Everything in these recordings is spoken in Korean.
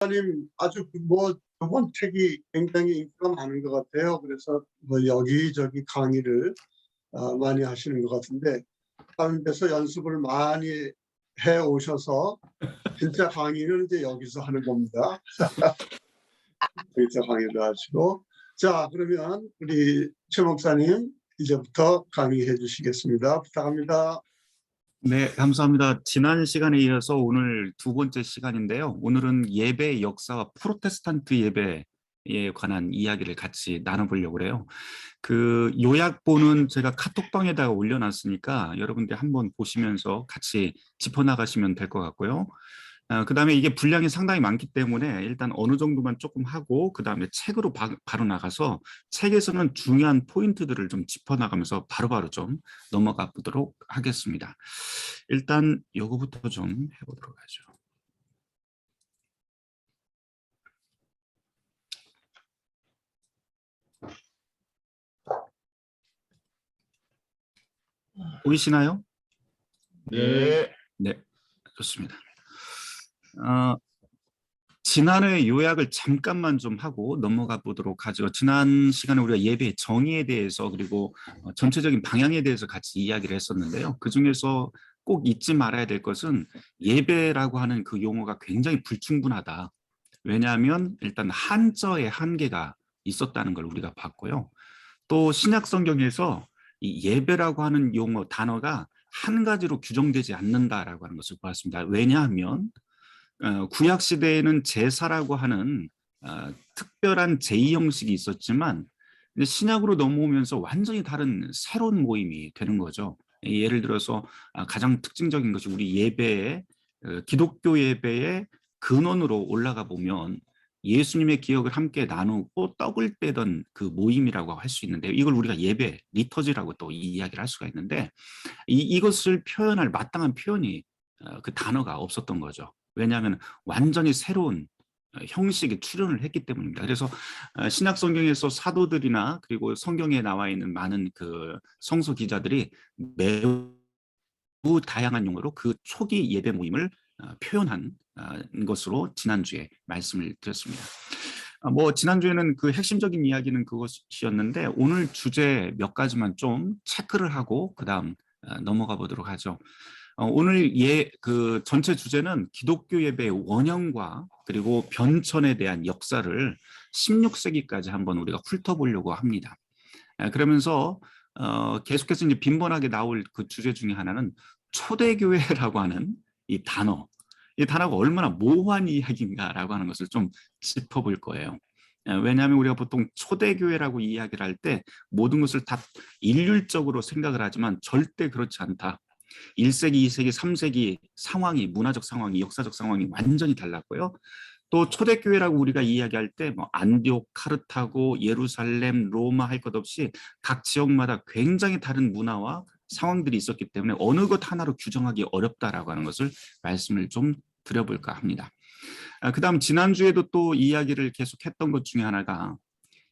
님 아주 이번 책이 굉장히 인기가 많은 것 같아요. 그래서 여기저기 강의를 많이 하시는 것 같은데 다른 데서 연습을 많이 해 오셔서 진짜 강의는 이제 여기서 하는 겁니다. 여기서 강의도 하시고. 자, 그러면 우리 최 목사님 이제부터 강의해 주시겠습니다. 부탁합니다. 네, 감사합니다. 지난 시간에 이어서 오늘 두 번째 시간인데요. 오늘은 예배 역사와 프로테스탄트 예배에 관한 이야기를 같이 나눠보려고 해요. 그 요약본은 제가 카톡방에다가 올려놨으니까 여러분들 한번 보시면서 같이 짚어나가시면 될 것 같고요. 그다음에 이게 분량이 상당히 많기 때문에 일단 어느 정도만 조금 하고 그다음에 책으로 바로 나가서 책에서는 중요한 포인트들을 좀 짚어나가면서 바로바로 좀 넘어가 보도록 하겠습니다. 일단 요거부터 좀 해보도록 하죠. 보이시나요? 네. 네, 좋습니다. 지난해 요약을 잠깐만 좀 하고 넘어가 보도록 하죠. 지난 시간에 우리가 예배 정의에 대해서 그리고 전체적인 방향에 대해서 같이 이야기를 했었는데요. 그중에서 꼭 잊지 말아야 될 것은 예배라고 하는 그 용어가 굉장히 불충분하다. 왜냐하면 일단 한자의 한계가 있었다는 걸 우리가 봤고요. 또 신약 성경에서 이 예배라고 하는 용어 단어가 한 가지로 규정되지 않는다라고 하는 것을 보았습니다. 왜냐하면 구약 시대에는 제사라고 하는 특별한 제의 형식이 있었지만 신약으로 넘어오면서 완전히 다른 새로운 모임이 되는 거죠. 예를 들어서 가장 특징적인 것이 우리 예배의 기독교 예배의 근원으로 올라가 보면 예수님의 기억을 함께 나누고 떡을 떼던 그 모임이라고 할 수 있는데 이걸 우리가 예배, 리터지라고 또 이야기를 할 수가 있는데 이것을 표현할 마땅한 표현이 그 단어가 없었던 거죠. 왜냐하면 완전히 새로운 형식의 출현을 했기 때문입니다. 그래서 신약 성경에서 사도들이나 그리고 성경에 나와 있는 많은 그 성서 기자들이 매우 다양한 용어로 그 초기 예배 모임을 표현한 것으로 지난주에 말씀을 드렸습니다. 뭐 지난주에는 그 핵심적인 이야기는 그것이었는데 오늘 주제 몇 가지만 좀 체크를 하고 그다음 넘어가 보도록 하죠. 오늘 그 전체 주제는 기독교 예배의 원형과 그리고 변천에 대한 역사를 16세기까지 한번 우리가 훑어보려고 합니다. 그러면서 계속해서 이제 빈번하게 나올 그 주제 중에 하나는 초대교회라고 하는 이 단어, 이 단어가 얼마나 모호한 이야기인가라고 하는 것을 좀 짚어볼 거예요. 왜냐하면 우리가 보통 초대교회라고 이야기를 할 때 모든 것을 다 일률적으로 생각을 하지만 절대 그렇지 않다. 1세기, 2세기, 3세기 상황이 문화적 상황이 역사적 상황이 완전히 달랐고요. 또 초대교회라고 우리가 이야기할 때 뭐 안디옥, 카르타고, 예루살렘, 로마 할 것 없이 각 지역마다 굉장히 다른 문화와 상황들이 있었기 때문에 어느 것 하나로 규정하기 어렵다라고 하는 것을 말씀을 좀 드려볼까 합니다. 그다음 지난주에도 또 이야기를 계속했던 것 중에 하나가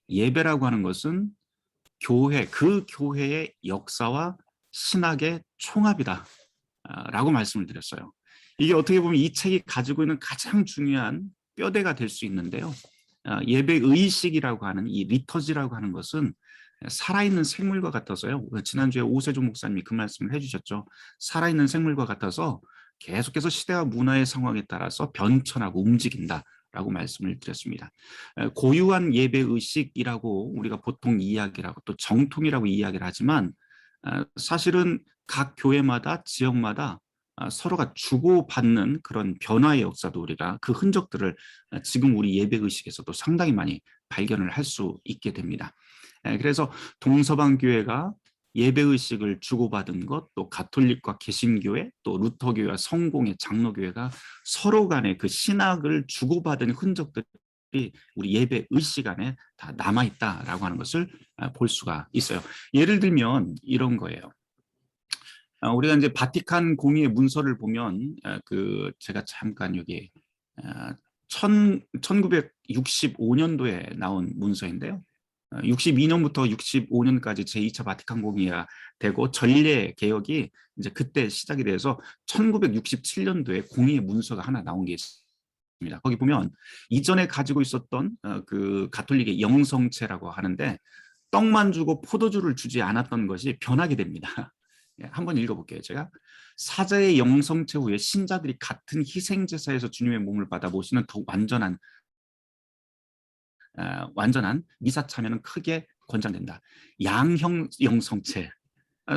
예배라고 하는 것은 교회, 그 교회의 역사와 신학의 총합이다. 라고 말씀을 드렸어요. 이게 어떻게 보면 이 책이 가지고 있는 가장 중요한 뼈대가 될 수 있는데요. 예배 의식이라고 하는 이 리터지라고 하는 것은 살아있는 생물과 같아서요. 지난주에 오세종 목사님이 그 말씀을 해주셨죠. 살아있는 생물과 같아서 계속해서 시대와 문화의 상황에 따라서 변천하고 움직인다라고 말씀을 드렸습니다. 고유한 예배 의식이라고 우리가 보통 이야기를 하고 또 정통이라고 이야기를 하지만 사실은 각 교회마다 지역마다 서로가 주고받는 그런 변화의 역사도 우리가 그 흔적들을 지금 우리 예배의식에서도 상당히 많이 발견을 할 수 있게 됩니다. 그래서 동서방교회가 예배의식을 주고받은 것, 또 가톨릭과 개신교회, 또 루터교회와 성공의 장로교회가 서로 간의 그 신학을 주고받은 흔적들이 우리 예배의식 안에 다 남아있다라고 하는 것을 볼 수가 있어요. 예를 들면 이런 거예요. 우리가 이제 바티칸 공의의 문서를 보면 그 제가 잠깐 여기 1965년도에 나온 문서인데요. 62년부터 65년까지 제2차 바티칸 공의가 되고 전례 개혁이 이제 그때 시작이 돼서 1967년도에 공의의 문서가 하나 나온 게 있어요. 거기 보면 이전에 가지고 있었던 그 가톨릭의 영성체라고 하는데 떡만 주고 포도주를 주지 않았던 것이 변하게 됩니다. 한번 읽어볼게요. 제가 사자의 영성체 후에 신자들이 같은 희생제사에서 주님의 몸을 받아 모시는 더 완전한 미사 참여는 크게 권장된다. 양형 영성체.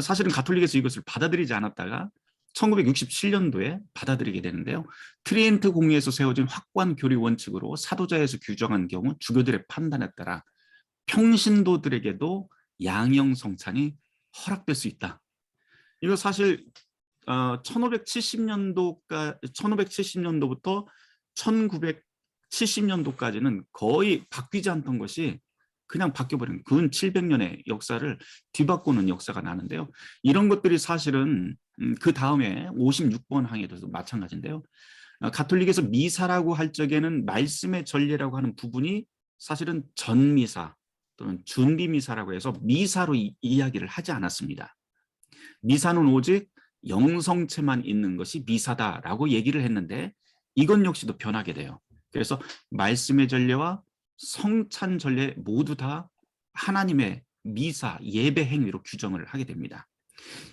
사실은 가톨릭에서 이것을 받아들이지 않았다가 1967년도에 받아들이게 되는데요. 트리엔트 공의에서 세워진 확고한 교리 원칙으로 사도자에서 규정한 경우 주교들의 판단에 따라 평신도들에게도 양형 성찬이 허락될 수 있다. 이거 사실 1570년도부터 1970년도까지는 거의 바뀌지 않던 것이 그냥 바뀌어버린 근 700년의 역사를 뒤바꾸는 역사가 나는데요. 이런 것들이 사실은 그 다음에 56번 항에도 마찬가지인데요. 가톨릭에서 미사라고 할 적에는 말씀의 전례라고 하는 부분이 사실은 전미사 또는 준비미사라고 해서 미사로 이야기를 하지 않았습니다. 미사는 오직 영성체만 있는 것이 미사다라고 얘기를 했는데 이건 역시도 변하게 돼요. 그래서 말씀의 전례와 성찬 전례 모두 다 하나님의 미사, 예배 행위로 규정을 하게 됩니다.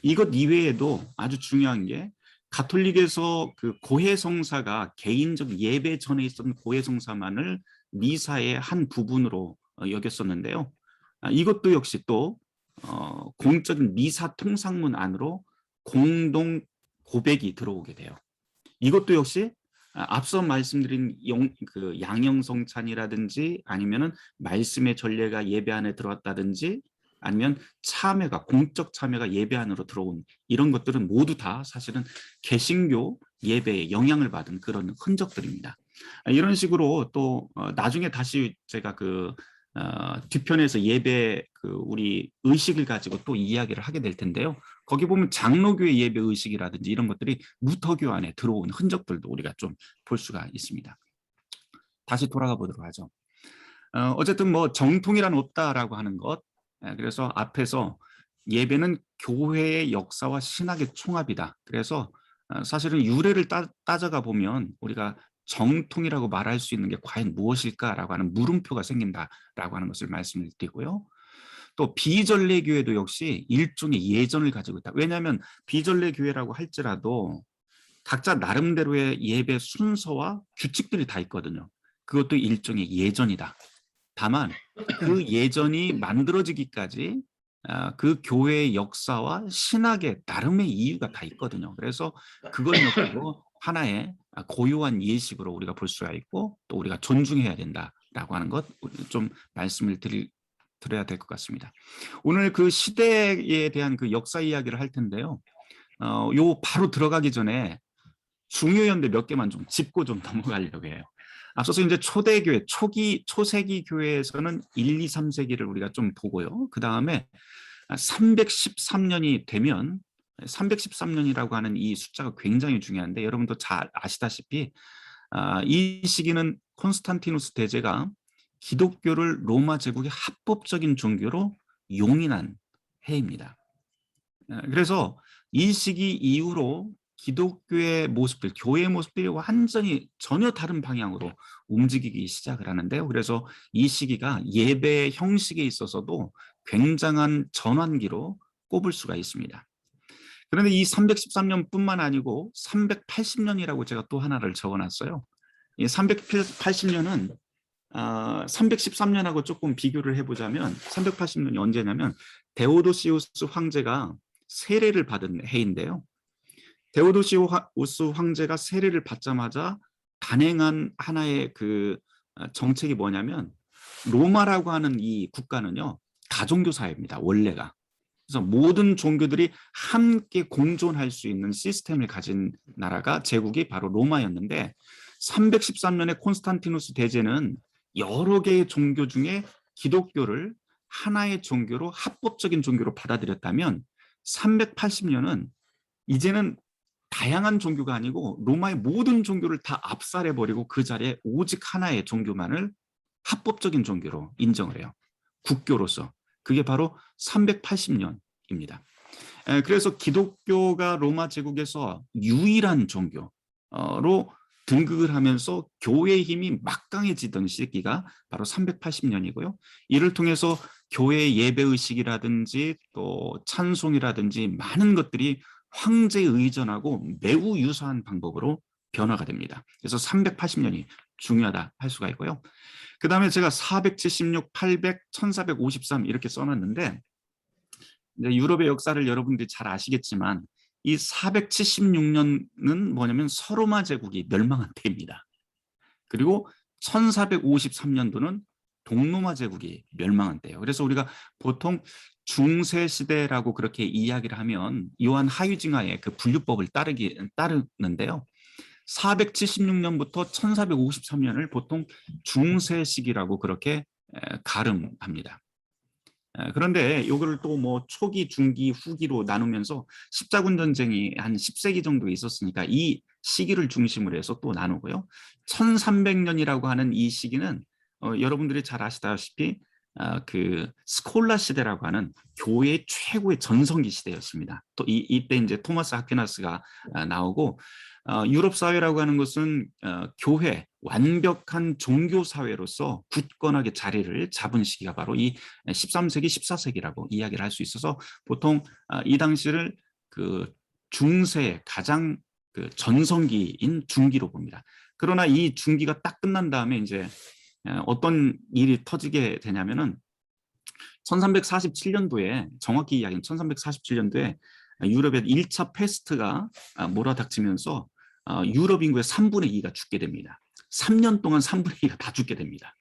이것 이외에도 아주 중요한 게 가톨릭에서 그 고해성사가 개인적 예배 전에 있었던 고해성사만을 미사의 한 부분으로 여겼었는데요. 이것도 역시 또 공적인 미사 통상문 안으로 공동 고백이 들어오게 돼요. 이것도 역시 앞서 말씀드린 그 양형성찬이라든지 아니면은 말씀의 전례가 예배 안에 들어왔다든지 아니면 참여가 공적 참여가 예배 안으로 들어온 이런 것들은 모두 다 사실은 개신교 예배에 영향을 받은 그런 흔적들입니다. 이런 식으로 또 나중에 다시 제가 그 뒤편에서 예배 그 우리 의식을 가지고 또 이야기를 하게 될 텐데요. 거기 보면 장로교의 예배 의식이라든지 이런 것들이 무터교 안에 들어온 흔적들도 우리가 좀 볼 수가 있습니다. 다시 돌아가 보도록 하죠. 어쨌든 뭐 정통이란 없다라고 하는 것. 그래서 앞에서 예배는 교회의 역사와 신학의 총합이다. 그래서 사실은 유래를 따져가 보면 우리가 정통이라고 말할 수 있는 게 과연 무엇일까라고 하는 물음표가 생긴다라고 하는 것을 말씀을 드리고요. 또 비전례 교회도 역시 일종의 예전을 가지고 있다. 왜냐하면 비전례 교회라고 할지라도 각자 나름대로의 예배 순서와 규칙들이 다 있거든요. 그것도 일종의 예전이다. 다만 그 예전이 만들어지기까지 그 교회의 역사와 신학의 나름의 이유가 다 있거든요. 그래서 그건 역시도 하나의 고유한 예식으로 우리가 볼 수가 있고 또 우리가 존중해야 된다라고 하는 것 좀 말씀을 드려야 될 것 같습니다. 오늘 그 시대에 대한 그 역사 이야기를 할 텐데요. 요 바로 들어가기 전에 중요한데 몇 개만 좀 짚고 좀 넘어가려고 해요. 앞서서 이제 초대교회, 초세기 교회에서는 1, 2, 3세기를 우리가 좀 보고요. 그 다음에 313년이 되면 313년이라고 하는 이 숫자가 굉장히 중요한데 여러분도 잘 아시다시피 이 시기는 콘스탄티누스 대제가 기독교를 로마 제국의 합법적인 종교로 용인한 해입니다. 그래서 이 시기 이후로 기독교의 모습들, 교회의 모습들이 완전히 전혀 다른 방향으로 움직이기 시작을 하는데요. 그래서 이 시기가 예배 형식에 있어서도 굉장한 전환기로 꼽을 수가 있습니다. 그런데 이 313년뿐만 아니고 380년이라고 제가 또 하나를 적어놨어요. 이 380년은 313년하고 조금 비교를 해보자면 380년이 언제냐면 데오도시우스 황제가 세례를 받은 해인데요. 데오도시우스 황제가 세례를 받자마자 단행한 하나의 그 정책이 뭐냐면 로마라고 하는 이 국가는요 다종교 사회입니다. 원래가. 그래서 모든 종교들이 함께 공존할 수 있는 시스템을 가진 나라가 제국이 바로 로마였는데 313년에 콘스탄티누스 대제는 여러 개의 종교 중에 기독교를 하나의 종교로 합법적인 종교로 받아들였다면 380년은 이제는 다양한 종교가 아니고 로마의 모든 종교를 다 압살해버리고 그 자리에 오직 하나의 종교만을 합법적인 종교로 인정을 해요. 국교로서. 그게 바로 380년입니다. 그래서 기독교가 로마 제국에서 유일한 종교로 등극을 하면서 교회의 힘이 막강해지던 시기가 바로 380년이고요. 이를 통해서 교회의 예배의식이라든지 또 찬송이라든지 많은 것들이 황제에 의존하고 매우 유사한 방법으로 변화가 됩니다. 그래서 380년이 중요하다 할 수가 있고요. 그 다음에 제가 476, 800, 1453 이렇게 써놨는데 유럽의 역사를 여러분들이 잘 아시겠지만 이 476년은 뭐냐면 서로마 제국이 멸망한 때입니다. 그리고 1453년도는 동로마 제국이 멸망한 때예요. 그래서 우리가 보통 중세 시대라고 그렇게 이야기를 하면 요한 하유징하의 그 분류법을 따르는데요. 476년부터 1453년을 보통 중세 시기라고 그렇게 가름합니다. 그런데 이거를 또 뭐 초기, 중기, 후기로 나누면서 십자군 전쟁이 한 10세기 정도 있었으니까 이 시기를 중심으로 해서 또 나누고요. 1300년이라고 하는 이 시기는 여러분들이 잘 아시다시피 그 스콜라 시대라고 하는 교회의 최고의 전성기 시대였습니다. 또 이때 이제 토마스 아퀴나스가 나오고 유럽 사회라고 하는 것은 교회 완벽한 종교 사회로서 굳건하게 자리를 잡은 시기가 바로 이 13세기, 14세기라고 이야기를 할 수 있어서 보통 이 당시를 그 중세의 가장 그 전성기인 중기로 봅니다. 그러나 이 중기가 딱 끝난 다음에 이제 어떤 일이 터지게 되냐면은 1347년도에 정확히 이야기는 1347년도에 유럽의 1차 패스트가 몰아닥치면서 유럽 인구의 3분의 2가 죽게 됩니다. 3년 동안 3분의 2가 다 죽게 됩니다.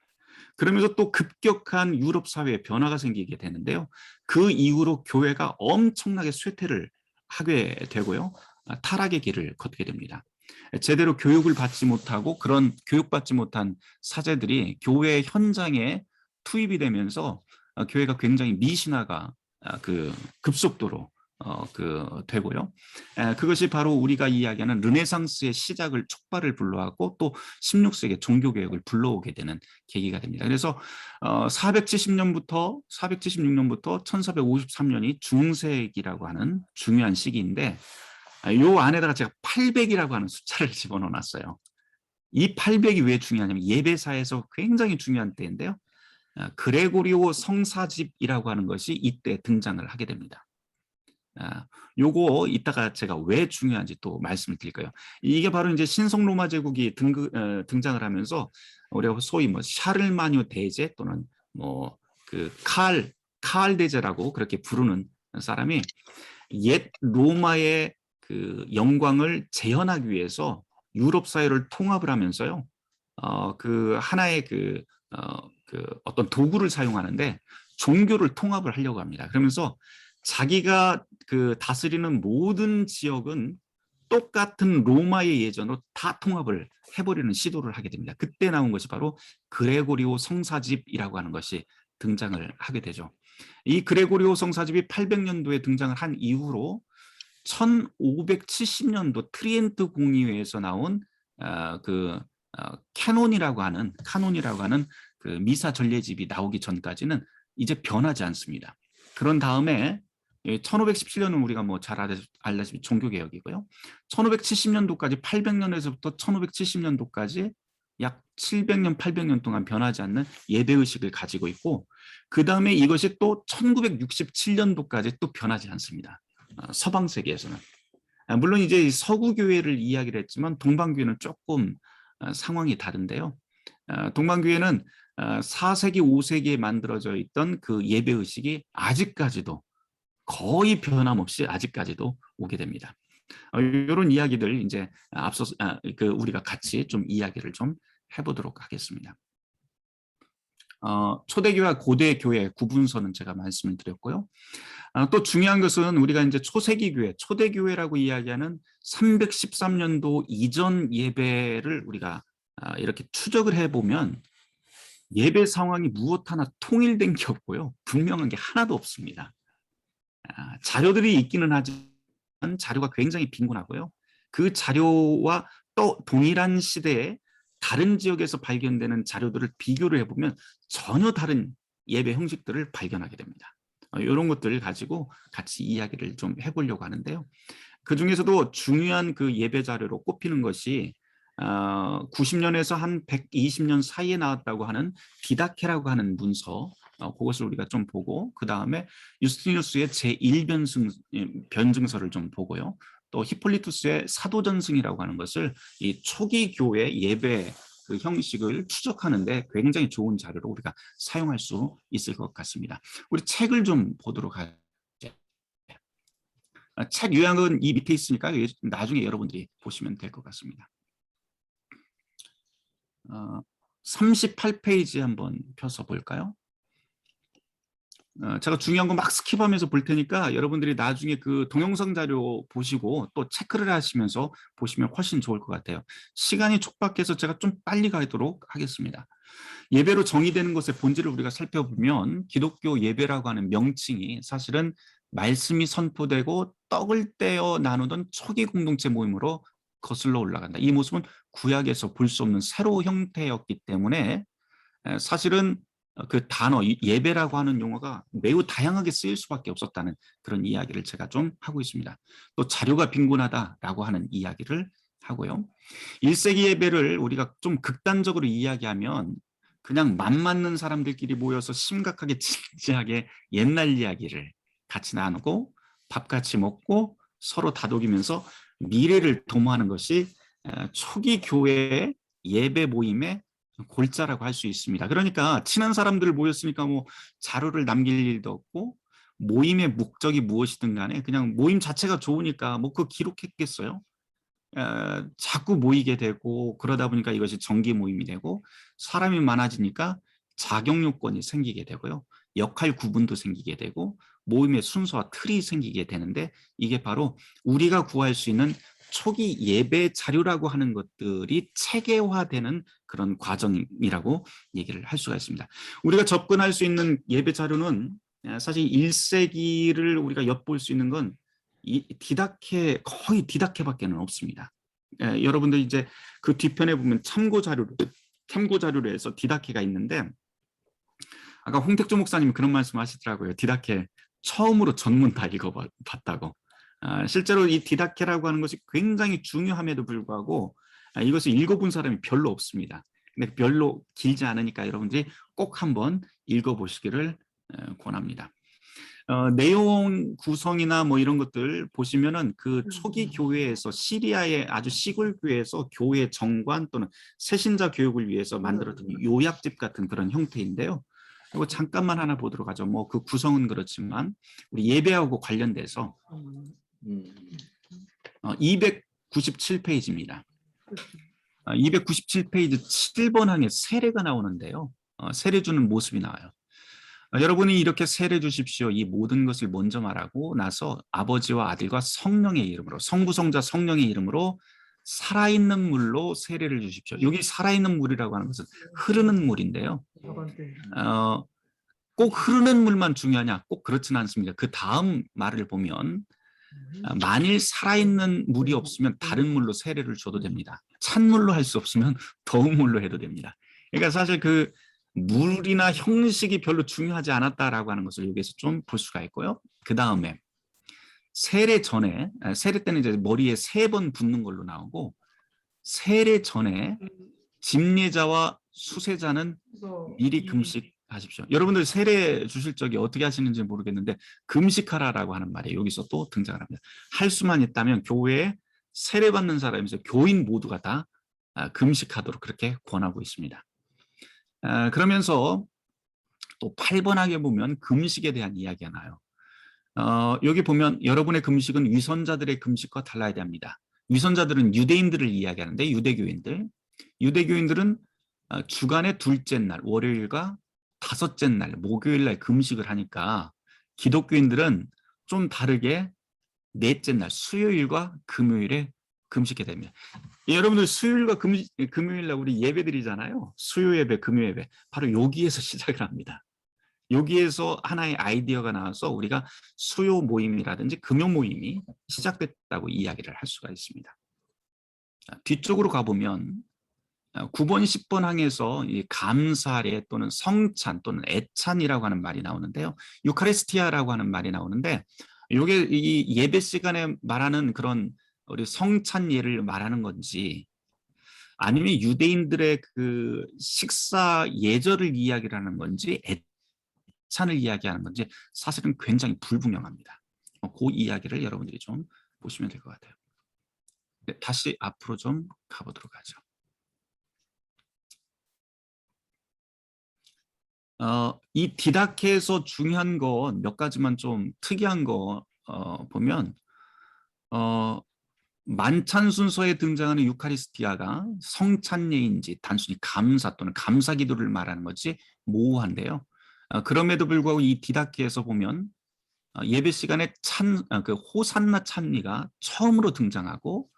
그러면서 또 급격한 유럽 사회에 변화가 생기게 되는데요. 그 이후로 교회가 엄청나게 쇠퇴를 하게 되고요. 타락의 길을 걷게 됩니다. 제대로 교육을 받지 못하고 그런 교육받지 못한 사제들이 교회 현장에 투입이 되면서 교회가 굉장히 미신화가 그 급속도로 되고요. 그것이 바로 우리가 이야기하는 르네상스의 시작을 촉발을 불러왔고 또 16세기 종교개혁을 불러오게 되는 계기가 됩니다. 그래서 470년부터 1453년이 중세기라고 하는 중요한 시기인데 요 안에다가 제가 800이라고 하는 숫자를 집어넣어 놨어요. 이 800이 왜 중요하냐면 예배사에서 굉장히 중요한 때인데요. 그레고리오 성사집이라고 하는 것이 이때 등장을 하게 됩니다. 요거 이따가 제가 왜 중요한지 또 말씀을 드릴까요? 이게 바로 이제 신성 로마 제국이 등장을 하면서 우리가 소위 뭐 샤를마뉴 대제 또는 뭐 그 칼 대제라고 그렇게 부르는 사람이 옛 로마의 그 영광을 재현하기 위해서 유럽 사회를 통합을 하면서요. 그 하나의 그 어떤 도구를 사용하는데 종교를 통합을 하려고 합니다. 그러면서 자기가 그 다스리는 모든 지역은 똑같은 로마의 예전으로 다 통합을 해버리는 시도를 하게 됩니다. 그때 나온 것이 바로 그레고리오 성사집이라고 하는 것이 등장을 하게 되죠. 이 그레고리오 성사집이 800년도에 등장을 한 이후로 1570년도 트리엔트 공의회에서 나온 카논이라고 하는 그 미사 전례집이 나오기 전까지는 이제 변하지 않습니다. 그런 다음에 1517년은 우리가 뭐 잘 알다시피 종교개혁이고요. 1570년도까지 800년에서부터 1570년도까지 약 700년, 800년 동안 변하지 않는 예배의식을 가지고 있고 그 다음에 이것이 또 1967년도까지 또 변하지 않습니다. 서방 세계에서는. 물론 이제 서구 교회를 이야기를 했지만 동방교회는 조금 상황이 다른데요. 동방교회는 4세기, 5세기에 만들어져 있던 그 예배의식이 아직까지도 거의 변함없이 아직까지도 오게 됩니다. 이런 이야기들 이제 앞서 우리가 같이 좀 이야기를 좀 해보도록 하겠습니다. 초대교회와 고대교회 구분서는 제가 말씀을 드렸고요. 또 중요한 것은 우리가 이제 초세기 교회, 초대교회라고 이야기하는 313년도 이전 예배를 우리가 이렇게 추적을 해보면 예배 상황이 무엇 하나 통일된 게 없고요. 분명한 게 하나도 없습니다. 자료들이 있기는 하지만 자료가 굉장히 빈곤하고요. 그 자료와 또 동일한 시대에 다른 지역에서 발견되는 자료들을 비교를 해보면 전혀 다른 예배 형식들을 발견하게 됩니다. 이런 것들을 가지고 같이 이야기를 좀 해보려고 하는데요. 그 중에서도 중요한 그 예배 자료로 꼽히는 것이 90년에서 한 120년 사이에 나왔다고 하는 디다케라고 하는 문서, 그것을 우리가 좀 보고, 그 다음에 유스티누스의 제1변증서를 좀 보고요. 또 히폴리투스의 사도전승이라고 하는 것을 이 초기 교회 예배 그 형식을 추적하는데 굉장히 좋은 자료로 우리가 사용할 수 있을 것 같습니다. 우리 책을 좀 보도록 하죠. 책 요약은 이 밑에 있으니까 나중에 여러분들이 보시면 될 것 같습니다. 38페이지 한번 펴서 볼까요? 제가 중요한 거 막 스킵하면서 볼 테니까 여러분들이 나중에 그 동영상 자료 보시고 또 체크를 하시면서 보시면 훨씬 좋을 것 같아요. 시간이 촉박해서 제가 좀 빨리 가도록 하겠습니다. 예배로 정의되는 것의 본질을 우리가 살펴보면 기독교 예배라고 하는 명칭이 사실은 말씀이 선포되고 떡을 떼어 나누던 초기 공동체 모임으로 거슬러 올라간다. 이 모습은 구약에서 볼 수 없는 새로운 형태였기 때문에 사실은 그 단어 예배라고 하는 용어가 매우 다양하게 쓰일 수밖에 없었다는 그런 이야기를 제가 좀 하고 있습니다. 또 자료가 빈곤하다라고 하는 이야기를 하고요. 1세기 예배를 우리가 좀 극단적으로 이야기하면 그냥 맘 맞는 사람들끼리 모여서 심각하게 진지하게 옛날 이야기를 같이 나누고 밥 같이 먹고 서로 다독이면서 미래를 도모하는 것이 초기 교회의 예배 모임의 골자라고 할 수 있습니다. 그러니까 친한 사람들 모였으니까 뭐 자료를 남길 일도 없고 모임의 목적이 무엇이든 간에 그냥 모임 자체가 좋으니까 뭐 그거 기록했겠어요. 자꾸 모이게 되고 그러다 보니까 이것이 정기 모임이 되고 사람이 많아지니까 자격 요건이 생기게 되고요. 역할 구분도 생기게 되고 모임의 순서와 틀이 생기게 되는데 이게 바로 우리가 구할 수 있는 초기 예배 자료라고 하는 것들이 체계화되는 그런 과정이라고 얘기를 할 수가 있습니다. 우리가 접근할 수 있는 예배 자료는 사실 1세기를 우리가 엿볼 수 있는 건 이 디다케 거의 디다케밖에는 없습니다. 여러분들 이제 그 뒤편에 보면 참고 자료로 해서 디다케가 있는데 아까 홍택조 목사님이 그런 말씀하시더라고요. 디다케 처음으로 전문 다 읽어봤다고. 실제로 이 디다케라고 하는 것이 굉장히 중요함에도 불구하고 이것을 읽어본 사람이 별로 없습니다. 근데 별로 길지 않으니까 여러분들이 꼭 한번 읽어보시기를 권합니다. 내용 구성이나 뭐 이런 것들 보시면은 그 초기 교회에서 시리아의 아주 시골 교회에서 교회 정관 또는 새신자 교육을 위해서 만들었던 요약집 같은 그런 형태인데요. 이거 잠깐만 하나 보도록 하죠. 뭐 그 구성은 그렇지만 우리 예배하고 관련돼서 297페이지입니다. 297페이지 7번 항에 세례가 나오는데요. 세례 주는 모습이 나와요. 여러분이 이렇게 세례 주십시오. 이 모든 것을 먼저 말하고 나서 아버지와 아들과 성령의 이름으로 성부 성자 성령의 이름으로 살아있는 물로 세례를 주십시오. 여기 살아있는 물이라고 하는 것은 흐르는 물인데요. 꼭 흐르는 물만 중요하냐? 꼭 그렇지는 않습니다. 그 다음 말을 보면 만일 살아있는 물이 없으면 다른 물로 세례를 줘도 됩니다. 찬물로 할 수 없으면 더운 물로 해도 됩니다. 그러니까 사실 그 물이나 형식이 별로 중요하지 않았다라고 하는 것을 여기에서 좀 볼 수가 있고요. 그 다음에 세례 전에, 세례 때는 이제 머리에 3번 붓는 걸로 나오고 세례 전에 집례자와 수세자는 미리 금식하십시오. 여러분들 세례 주실 적에 어떻게 하시는지 모르겠는데 금식하라라고 하는 말이 여기서 또 등장을 합니다. 할 수만 있다면 교회에 세례받는 사람에서 교인 모두가 다 금식하도록 그렇게 권하고 있습니다. 그러면서 또 8번 항에 보면 금식에 대한 이야기가 나요. 여기 보면 여러분의 금식은 위선자들의 금식과 달라야 됩니다. 위선자들은 유대인들을 이야기하는데 유대교인들은 주간의 둘째 날 월요일과 다섯째 날 목요일 날 금식을 하니까 기독교인들은 좀 다르게 넷째 날 수요일과 금요일에 금식게 됩니다. 여러분들 수요일과 금요일 날 우리 예배 드리잖아요. 수요 예배, 금요 예배. 바로 여기에서 시작을 합니다. 여기에서 하나의 아이디어가 나와서 우리가 수요 모임이라든지 금요 모임이 시작됐다고 이야기를 할 수가 있습니다. 뒤쪽으로 가보면 9번, 10번 항에서 이 감사례 또는 성찬 또는 애찬이라고 하는 말이 나오는데요. 유카리스티아라고 하는 말이 나오는데 이게 이 예배 시간에 말하는 그런 우리 성찬 예를 말하는 건지 아니면 유대인들의 그 식사 예절을 이야기하는 건지 애찬을 이야기하는 건지 사실은 굉장히 불분명합니다. 그 이야기를 여러분들이 좀 보시면 될 것 같아요. 네, 다시 앞으로 좀 가보도록 하죠. 이 디다케에서 중요한 거 몇 가지만 좀 특이한 거 보면 만찬 순서에 등장하는 유카리스티아가 성찬례인지 단순히 감사 또는 감사 기도를 말하는 것이 모호한데요. 그럼에도 불구하고 이 디다케에서 보면 예배 시간에 그 호산나 찬미가 처음으로 등장하고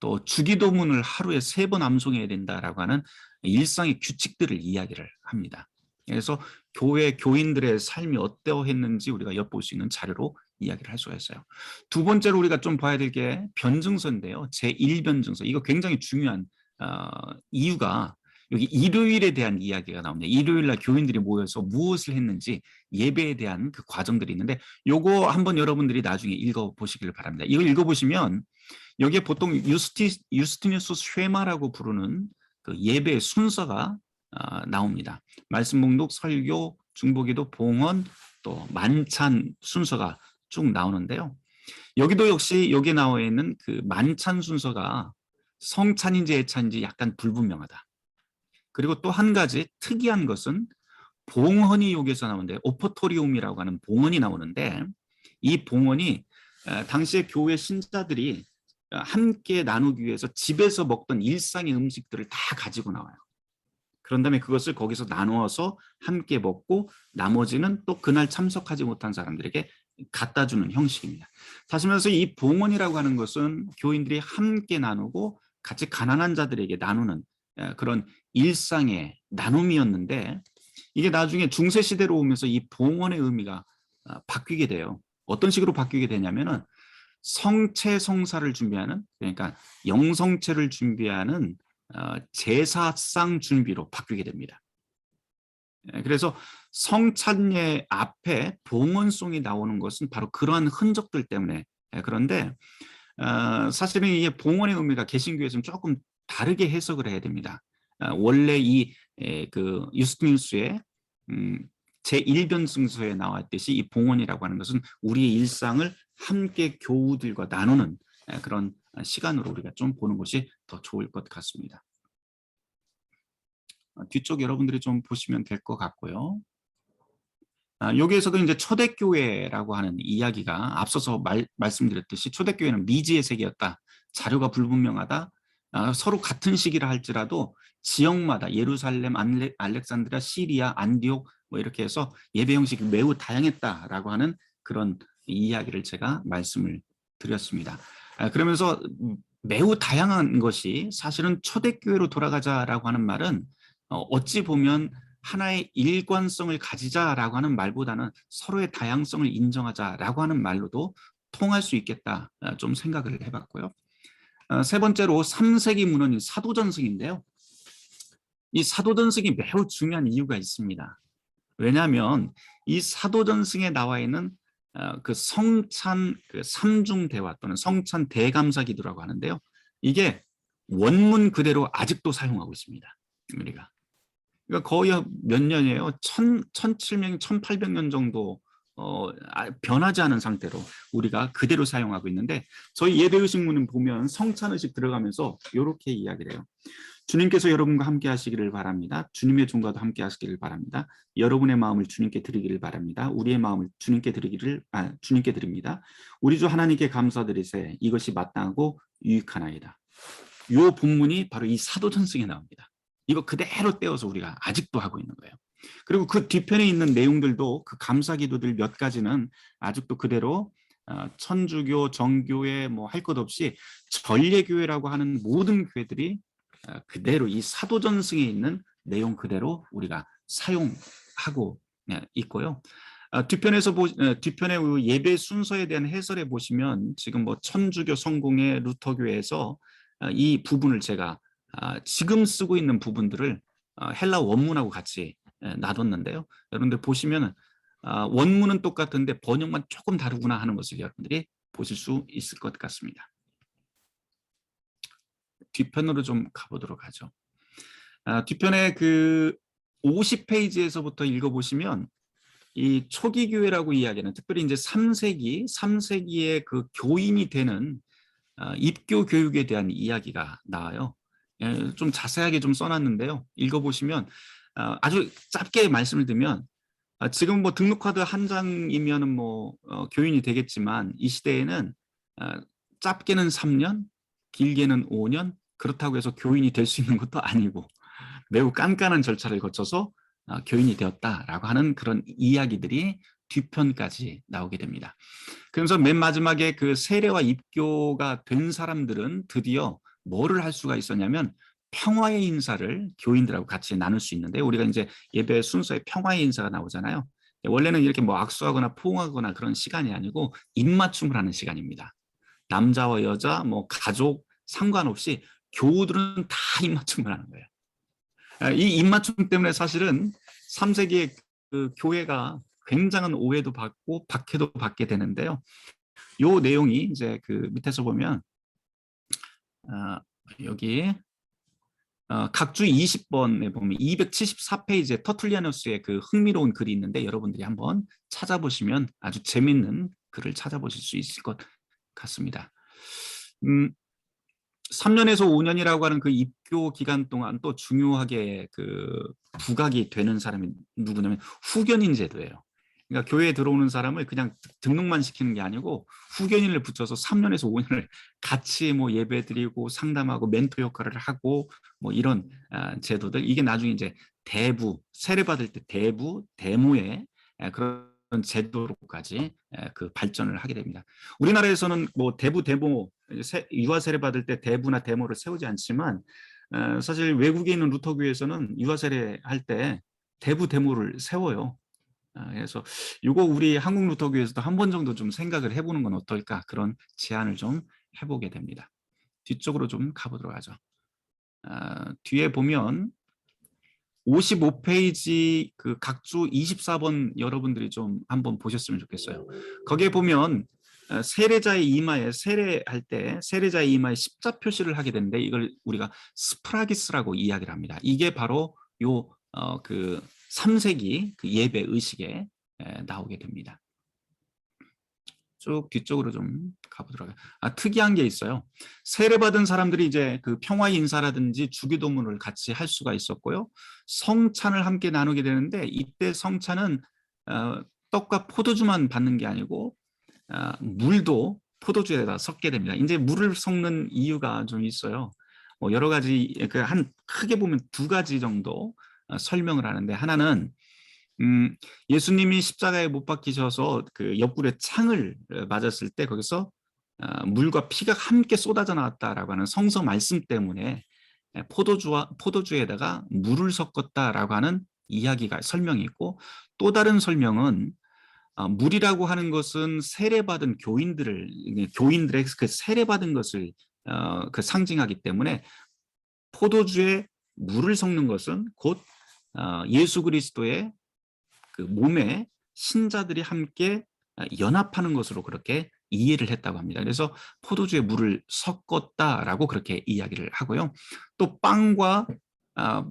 또 주기도문을 하루에 3번 암송해야 된다라고 하는 일상의 규칙들을 이야기를 합니다. 그래서 교회 교인들의 삶이 어떠했는지 우리가 엿볼 수 있는 자료로 이야기를 할 수가 있어요. 두 번째로 우리가 좀 봐야 될 게 변증서인데요. 제1변증서. 이거 굉장히 중요한 이유가 여기 일요일에 대한 이야기가 나옵니다. 일요일 날 교인들이 모여서 무엇을 했는지 예배에 대한 그 과정들이 있는데 요거 한번 여러분들이 나중에 읽어보시기를 바랍니다. 이걸 읽어보시면 여기에 보통 유스티니우스 쉐마라고 부르는 그 예배 순서가 나옵니다. 말씀 목록, 설교, 중보기도, 봉헌, 또 만찬 순서가 쭉 나오는데요. 여기도 역시 여기에 나와 있는 그 만찬 순서가 성찬인지 애찬인지 약간 불분명하다. 그리고 또 한 가지 특이한 것은 봉헌이 여기서 나오는데 오퍼토리움이라고 하는 봉헌이 나오는데 이 봉헌이 당시에 교회 신자들이 함께 나누기 위해서 집에서 먹던 일상의 음식들을 다 가지고 나와요. 그런 다음에 그것을 거기서 나누어서 함께 먹고 나머지는 또 그날 참석하지 못한 사람들에게 갖다 주는 형식입니다. 다시 말해서 이 봉헌이라고 하는 것은 교인들이 함께 나누고 같이 가난한 자들에게 나누는 그런 일상의 나눔이었는데 이게 나중에 중세 시대로 오면서 이 봉헌의 의미가 바뀌게 돼요. 어떤 식으로 바뀌게 되냐면은 성체 성사를 준비하는, 그러니까 영성체를 준비하는 제사상 준비로 바뀌게 됩니다. 그래서 성찬례 앞에 봉헌송이 나오는 것은 바로 그러한 흔적들 때문에 그런데 사실은 이 봉헌의 의미가 개신교에서는 조금 다르게 해석을 해야 됩니다. 원래 그 유스티니우스의 제1변증서에 나왔듯이 이 봉헌이라고 하는 것은 우리의 일상을 함께 교우들과 나누는 그런 시간으로 우리가 좀 보는 것이 더 좋을 것 같습니다. 뒤쪽 여러분들이 좀 보시면 될 것 같고요. 여기에서도 이제 초대교회라고 하는 이야기가 앞서서 말씀드렸듯이 초대교회는 미지의 세계였다. 자료가 불분명하다. 서로 같은 시기라 할지라도 지역마다 예루살렘, 알렉산드리아, 시리아, 안디옥 뭐 이렇게 해서 예배 형식이 매우 다양했다라고 하는 그런 이야기를 제가 말씀을 드렸습니다. 그러면서 매우 다양한 것이 사실은 초대교회로 돌아가자라고 하는 말은 어찌 보면 하나의 일관성을 가지자라고 하는 말보다는 서로의 다양성을 인정하자라고 하는 말로도 통할 수 있겠다 좀 생각을 해봤고요. 세 번째로 3세기 문헌인 사도전승인데요. 이 사도전승이 매우 중요한 이유가 있습니다. 왜냐하면 이 사도전승에 나와 있는 그 성찬 그 삼중대화 또는 성찬 대감사기도라고 하는데요. 이게 원문 그대로 아직도 사용하고 있습니다. 우리가. 그러니까 거의 몇 년이에요. 1700년, 1800년 정도 변하지 않은 상태로 우리가 그대로 사용하고 있는데 저희 예배의식문은 보면 성찬의식 들어가면서 이렇게 이야기를 해요. 주님께서 여러분과 함께 하시기를 바랍니다. 주님의 종과도 함께 하시기를 바랍니다. 여러분의 마음을 주님께 드리기를 바랍니다. 우리의 마음을 주님께 드립니다. 우리 주 하나님께 감사드리세. 이것이 마땅하고 유익하나이다. 이 본문이 바로 이 사도전승에 나옵니다. 이거 그대로 떼어서 우리가 아직도 하고 있는 거예요. 그리고 그 뒤편에 있는 내용들도 그 감사기도들 몇 가지는 아직도 그대로 천주교, 정교회 뭐 할 것 없이 전례교회라고 하는 모든 교회들이 그대로 이 사도전승에 있는 내용 그대로 우리가 사용하고 있고요. 뒤편에 예배 순서에 대한 해설에 보시면 지금 뭐 천주교 성공회 루터교회에서 이 부분을 제가 지금 쓰고 있는 부분들을 헬라 원문하고 같이 놔뒀는데요. 여러분들 보시면 원문은 똑같은데 번역만 조금 다르구나 하는 것을 여러분들이 보실 수 있을 것 같습니다. 뒤편으로 좀 가보도록 하죠. 뒤편에 그 50페이지에서부터 읽어보시면 이 초기 교회라고 이야기하는, 특별히 이제 3세기의 그 교인이 되는 입교 교육에 대한 이야기가 나와요. 좀 자세하게 좀 써놨는데요. 읽어보시면 아주 짧게 말씀을 드리면, 지금 뭐 등록카드 한 장이면은 뭐 교인이 되겠지만, 이 시대에는 짧게는 3년, 길게는 5년, 그렇다고 해서 교인이 될 수 있는 것도 아니고 매우 깐깐한 절차를 거쳐서 교인이 되었다라고 하는 그런 이야기들이 뒤편까지 나오게 됩니다. 그래서 맨 마지막에 그 세례와 입교가 된 사람들은 드디어 뭐를 할 수가 있었냐면, 평화의 인사를 교인들하고 같이 나눌 수 있는데, 우리가 이제 예배 순서에 평화의 인사가 나오잖아요. 원래는 이렇게 뭐 악수하거나 포옹하거나 그런 시간이 아니고 입맞춤을 하는 시간입니다. 남자와 여자, 뭐 가족 상관없이 교우들은 다 입맞춤을 하는 거예요. 이 입맞춤 때문에 사실은 3세기의 그 교회가 굉장한 오해도 받고 박해도 받게 되는데요. 요 내용이 이제 그 밑에서 보면 여기 각주 20번에 보면 274페이지에 터툴리아누스의 그 흥미로운 글이 있는데, 여러분들이 한번 찾아보시면 아주 재밌는 글을 찾아보실 수 있을 것 같습니다. 3년에서 5년이라고 하는 그 입교 기간 동안 또 중요하게 그 부각이 되는 사람이 누구냐면 후견인 제도예요. 그러니까 교회에 들어오는 사람을 그냥 등록만 시키는 게 아니고 후견인을 붙여서 3년에서 5년을 같이 뭐 예배드리고 상담하고 멘토 역할을 하고 뭐 이런 제도들, 이게 나중에 이제 대부, 세례받을 때 대부, 대모의 그런 제도로까지 그 발전을 하게 됩니다. 우리나라에서는 뭐 대부, 대모, 유아 세례 받을 때 대부나 대모를 세우지 않지만, 사실 외국에 있는 루터교에서는 유아 세례 할 때 대부, 대모를 세워요. 그래서 이거 우리 한국 루터교에서도 한 번 정도 좀 생각을 해보는 건 어떨까, 그런 제안을 좀 해보게 됩니다. 뒤쪽으로 좀 가보도록 하죠. 뒤에 보면 55페이지 그 각주 24번 여러분들이 좀 한번 보셨으면 좋겠어요. 거기에 보면 세례자의 이마에, 세례할 때 세례자의 이마에 십자 표시를 하게 되는데, 이걸 우리가 스프라기스라고 이야기를 합니다. 이게 바로 요 그 3세기 그 예배 의식에 나오게 됩니다. 쭉 뒤쪽으로 좀 가보도록 할게요. 특이한 게 있어요. 세례받은 사람들이 이제 그 평화의 인사라든지 주기도문을 같이 할 수가 있었고요. 성찬을 함께 나누게 되는데, 이때 성찬은 떡과 포도주만 받는 게 아니고 물도 포도주에다 섞게 됩니다. 이제 물을 섞는 이유가 좀 있어요. 여러 가지, 한 크게 보면 두 가지 정도 설명을 하는데, 하나는 예수님이 십자가에 못 박히셔서 그 옆구리에 창을 맞았을 때 거기서 물과 피가 함께 쏟아져 나왔다라고 하는 성서 말씀 때문에 포도주에다가 물을 섞었다라고 하는 이야기가, 설명이 있고, 또 다른 설명은 물이라고 하는 것은 세례받은 교인들의 그 세례받은 것을 그 상징하기 때문에, 포도주에 물을 섞는 것은 곧 예수 그리스도의 그 몸에 신자들이 함께 연합하는 것으로 그렇게 이해를 했다고 합니다. 그래서 포도주에 물을 섞었다라고 그렇게 이야기를 하고요. 또 빵과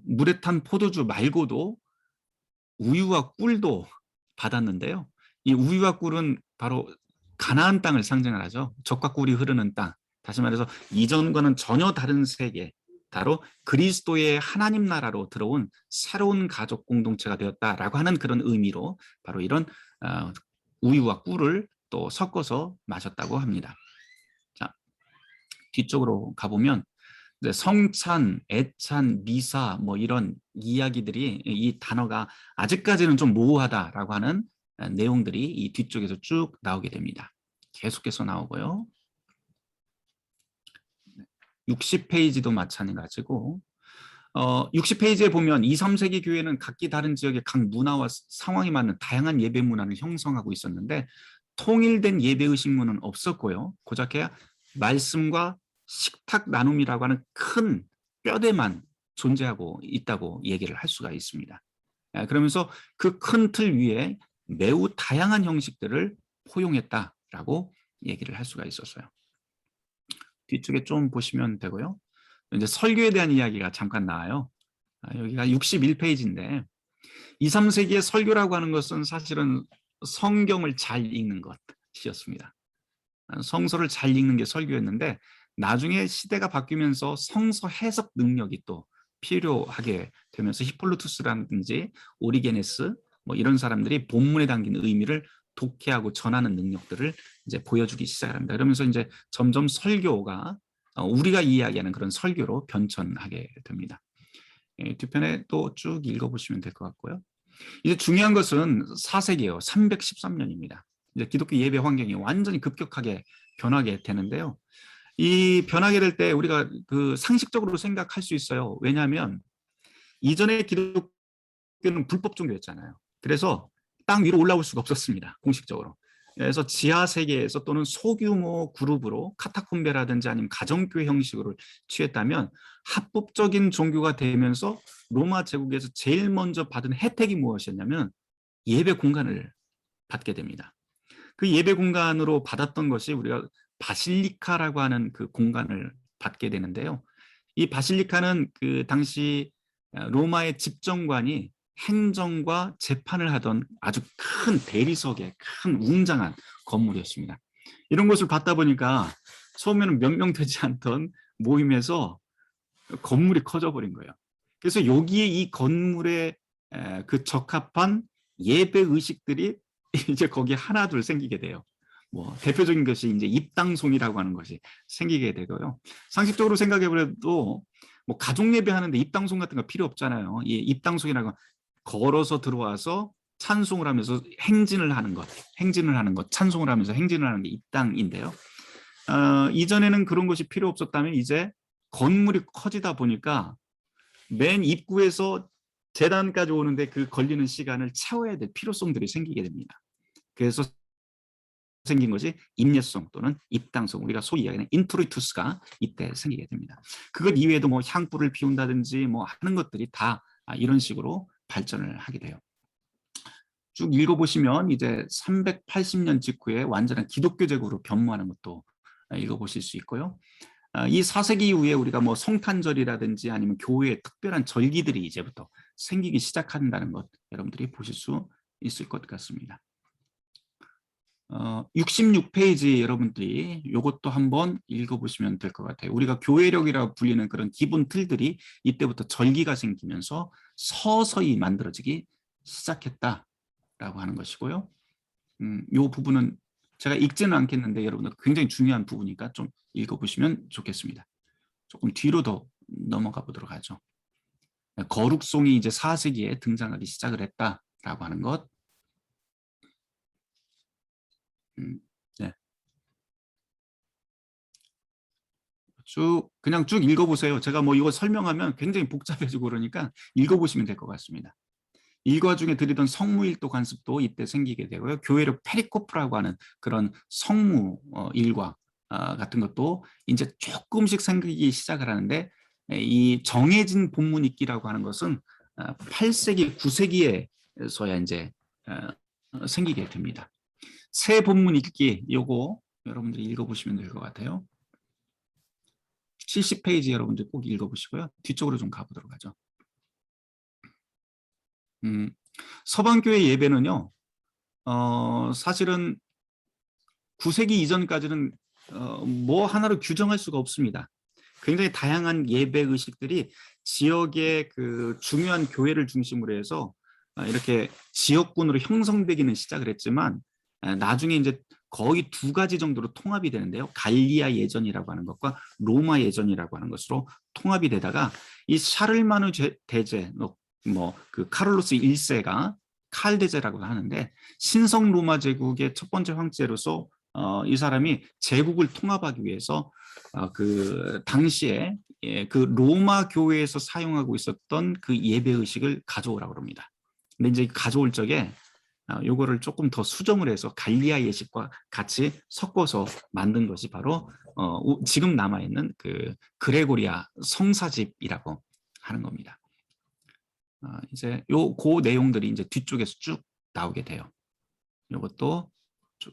물에 탄 포도주 말고도 우유와 꿀도 받았는데요. 이 우유와 꿀은 바로 가나안 땅을 상징을 하죠. 젖과 꿀이 흐르는 땅. 다시 말해서 이전과는 전혀 다른 세계, 바로 그리스도의 하나님 나라로 들어온 새로운 가족 공동체가 되었다라고 하는 그런 의미로 바로 이런 우유와 꿀을 또 섞어서 마셨다고 합니다. 자, 뒤쪽으로 가보면 이제 성찬, 애찬, 미사 뭐 이런 이야기들이, 이 단어가 아직까지는 좀 모호하다라고 하는 내용들이 이 뒤쪽에서 쭉 나오게 됩니다. 계속해서 나오고요. 60페이지도 마찬가지고, 60페이지에 보면 2, 3세기 교회는 각기 다른 지역의 각 문화와 상황에 맞는 다양한 예배 문화를 형성하고 있었는데, 통일된 예배 의식문은 없었고요. 고작 말씀과 식탁 나눔이라고 하는 큰 뼈대만 존재하고 있다고 얘기를 할 수가 있습니다. 그러면서 그 큰 틀 위에 매우 다양한 형식들을 포용했다라고 얘기를 할 수가 있었어요. 뒤쪽에 좀 보시면 되고요. 이제 설교에 대한 이야기가 잠깐 나와요. 여기가 61페이지인데 2, 3세기의 설교라고 하는 것은 사실은 성경을 잘 읽는 것이었습니다. 성서를 잘 읽는 게 설교였는데 나중에 시대가 바뀌면서 성서 해석 능력이 또 필요하게 되면서 히폴루투스라든지 오리게네스 뭐 이런 사람들이 본문에 담긴 의미를 독해하고 전하는 능력들을 이제 보여주기 시작합니다. 그러면서 이제 점점 설교가 우리가 이야기하는 그런 설교로 변천하게 됩니다. 뒤편에 또 쭉 읽어보시면 될 것 같고요. 이제 중요한 것은 4세기예요. 313년입니다. 이제 기독교 예배 환경이 완전히 급격하게 변하게 되는데요. 이 변하게 될 때 우리가 그 상식적으로 생각할 수 있어요. 왜냐하면 이전에 기독교는 불법 종교였잖아요. 그래서 땅 위로 올라올 수가 없었습니다. 공식적으로. 그래서 지하 세계에서 또는 소규모 그룹으로 카타콤베라든지 아니면 가정교회 형식으로 취했다면 합법적인 종교가 되면서 로마 제국에서 제일 먼저 받은 혜택이 무엇이었냐면 예배 공간을 받게 됩니다. 그 예배 공간으로 받았던 것이 우리가 바실리카라고 하는 그 공간을 받게 되는데요. 이 바실리카는 그 당시 로마의 집정관이 행정과 재판을 하던 아주 큰 대리석의 큰 웅장한 건물이었습니다. 이런 것을 받다 보니까 처음에는 몇 명 되지 않던 모임에서 건물이 커져버린 거예요. 그래서 여기에 이 건물에 그 적합한 예배 의식들이 이제 거기에 하나 둘 생기게 돼요. 뭐 대표적인 것이 이제 입당송이라고 하는 것이 생기게 되고요. 상식적으로 생각해보려도 뭐 가족 예배하는데 입당송 같은 거 필요 없잖아요. 이 입당송이라고 걸어서 들어와서 찬송을 하면서 행진을 하는 것, 찬송을 하면서 행진을 하는 게 입당인데요. 이전에는 그런 것이 필요 없었다면 이제 건물이 커지다 보니까 맨 입구에서 재단까지 오는데 그 걸리는 시간을 채워야 될 필요성들이 생기게 됩니다. 그래서 생긴 것이 임례송 또는 입당송, 우리가 소위 이야기하는 인트로이투스가 이때 생기게 됩니다. 그것 이외에도 뭐 향불을 피운다든지 뭐 하는 것들이 다 이런 식으로 발전을 하게 돼요. 쭉 읽어보시면 이제 380년 직후에 완전한 기독교 제국으로 변모하는 것도 읽어보실 수 있고요. 이 4세기 이후에 우리가 뭐 성탄절이라든지 아니면 교회의 특별한 절기들이 이제부터 생기기 시작한다는 것 여러분들이 보실 수 있을 것 같습니다. 66페이지 여러분들이 이것도 한번 읽어보시면 될 것 같아요. 우리가 교회력이라고 불리는 그런 기본 틀들이 이때부터 절기가 생기면서 서서히 만들어지기 시작했다라고 하는 것이고요. 이 부분은 제가 읽지는 않겠는데 여러분들 굉장히 중요한 부분이니까 좀 읽어보시면 좋겠습니다. 조금 뒤로 더 넘어가 보도록 하죠. 거룩송이 이제 4세기에 등장하기 시작을 했다라고 하는 것. 네. 그냥 쭉 읽어보세요. 제가 뭐 이거 설명하면 굉장히 복잡해지고 그러니까 읽어보시면 될 것 같습니다. 일과 중에 드리던 성무일도 관습도 이때 생기게 되고요. 교회력 페리코프라고 하는 그런 성무 일과 같은 것도 이제 조금씩 생기기 시작을 하는데 이 정해진 본문 읽기라고 하는 것은 8세기, 9세기에서야 이제 생기게 됩니다. 새 본문 읽기 요거 여러분들이 읽어보시면 될 것 같아요. 70페이지 여러분들 꼭 읽어보시고요. 뒤쪽으로 좀 가보도록 하죠. 서방교회 예배는요, 사실은 9세기 이전까지는 뭐 하나로 규정할 수가 없습니다. 굉장히 다양한 예배 의식들이 지역의 그 중요한 교회를 중심으로 해서 이렇게 지역군으로 형성되기는 시작을 했지만 나중에 이제 거의 두 가지 정도로 통합이 되는데요. 갈리아 예전이라고 하는 것과 로마 예전이라고 하는 것으로 통합이 되다가 이 샤를마누 대제, 뭐 그 카를로스 1세가 칼대제라고 하는데 신성 로마 제국의 첫 번째 황제로서 이 사람이 제국을 통합하기 위해서 그 당시에 그 로마 교회에서 사용하고 있었던 그 예배 의식을 가져오라고 합니다. 근데 이제 가져올 적에 요거를 조금 더 수정을 해서 갈리아 예식과 같이 섞어서 만든 것이 바로 지금 남아있는 그 그레고리아 성사집이라고 하는 겁니다. 이제 그 내용들이 이제 뒤쪽에서 쭉 나오게 돼요. 이것도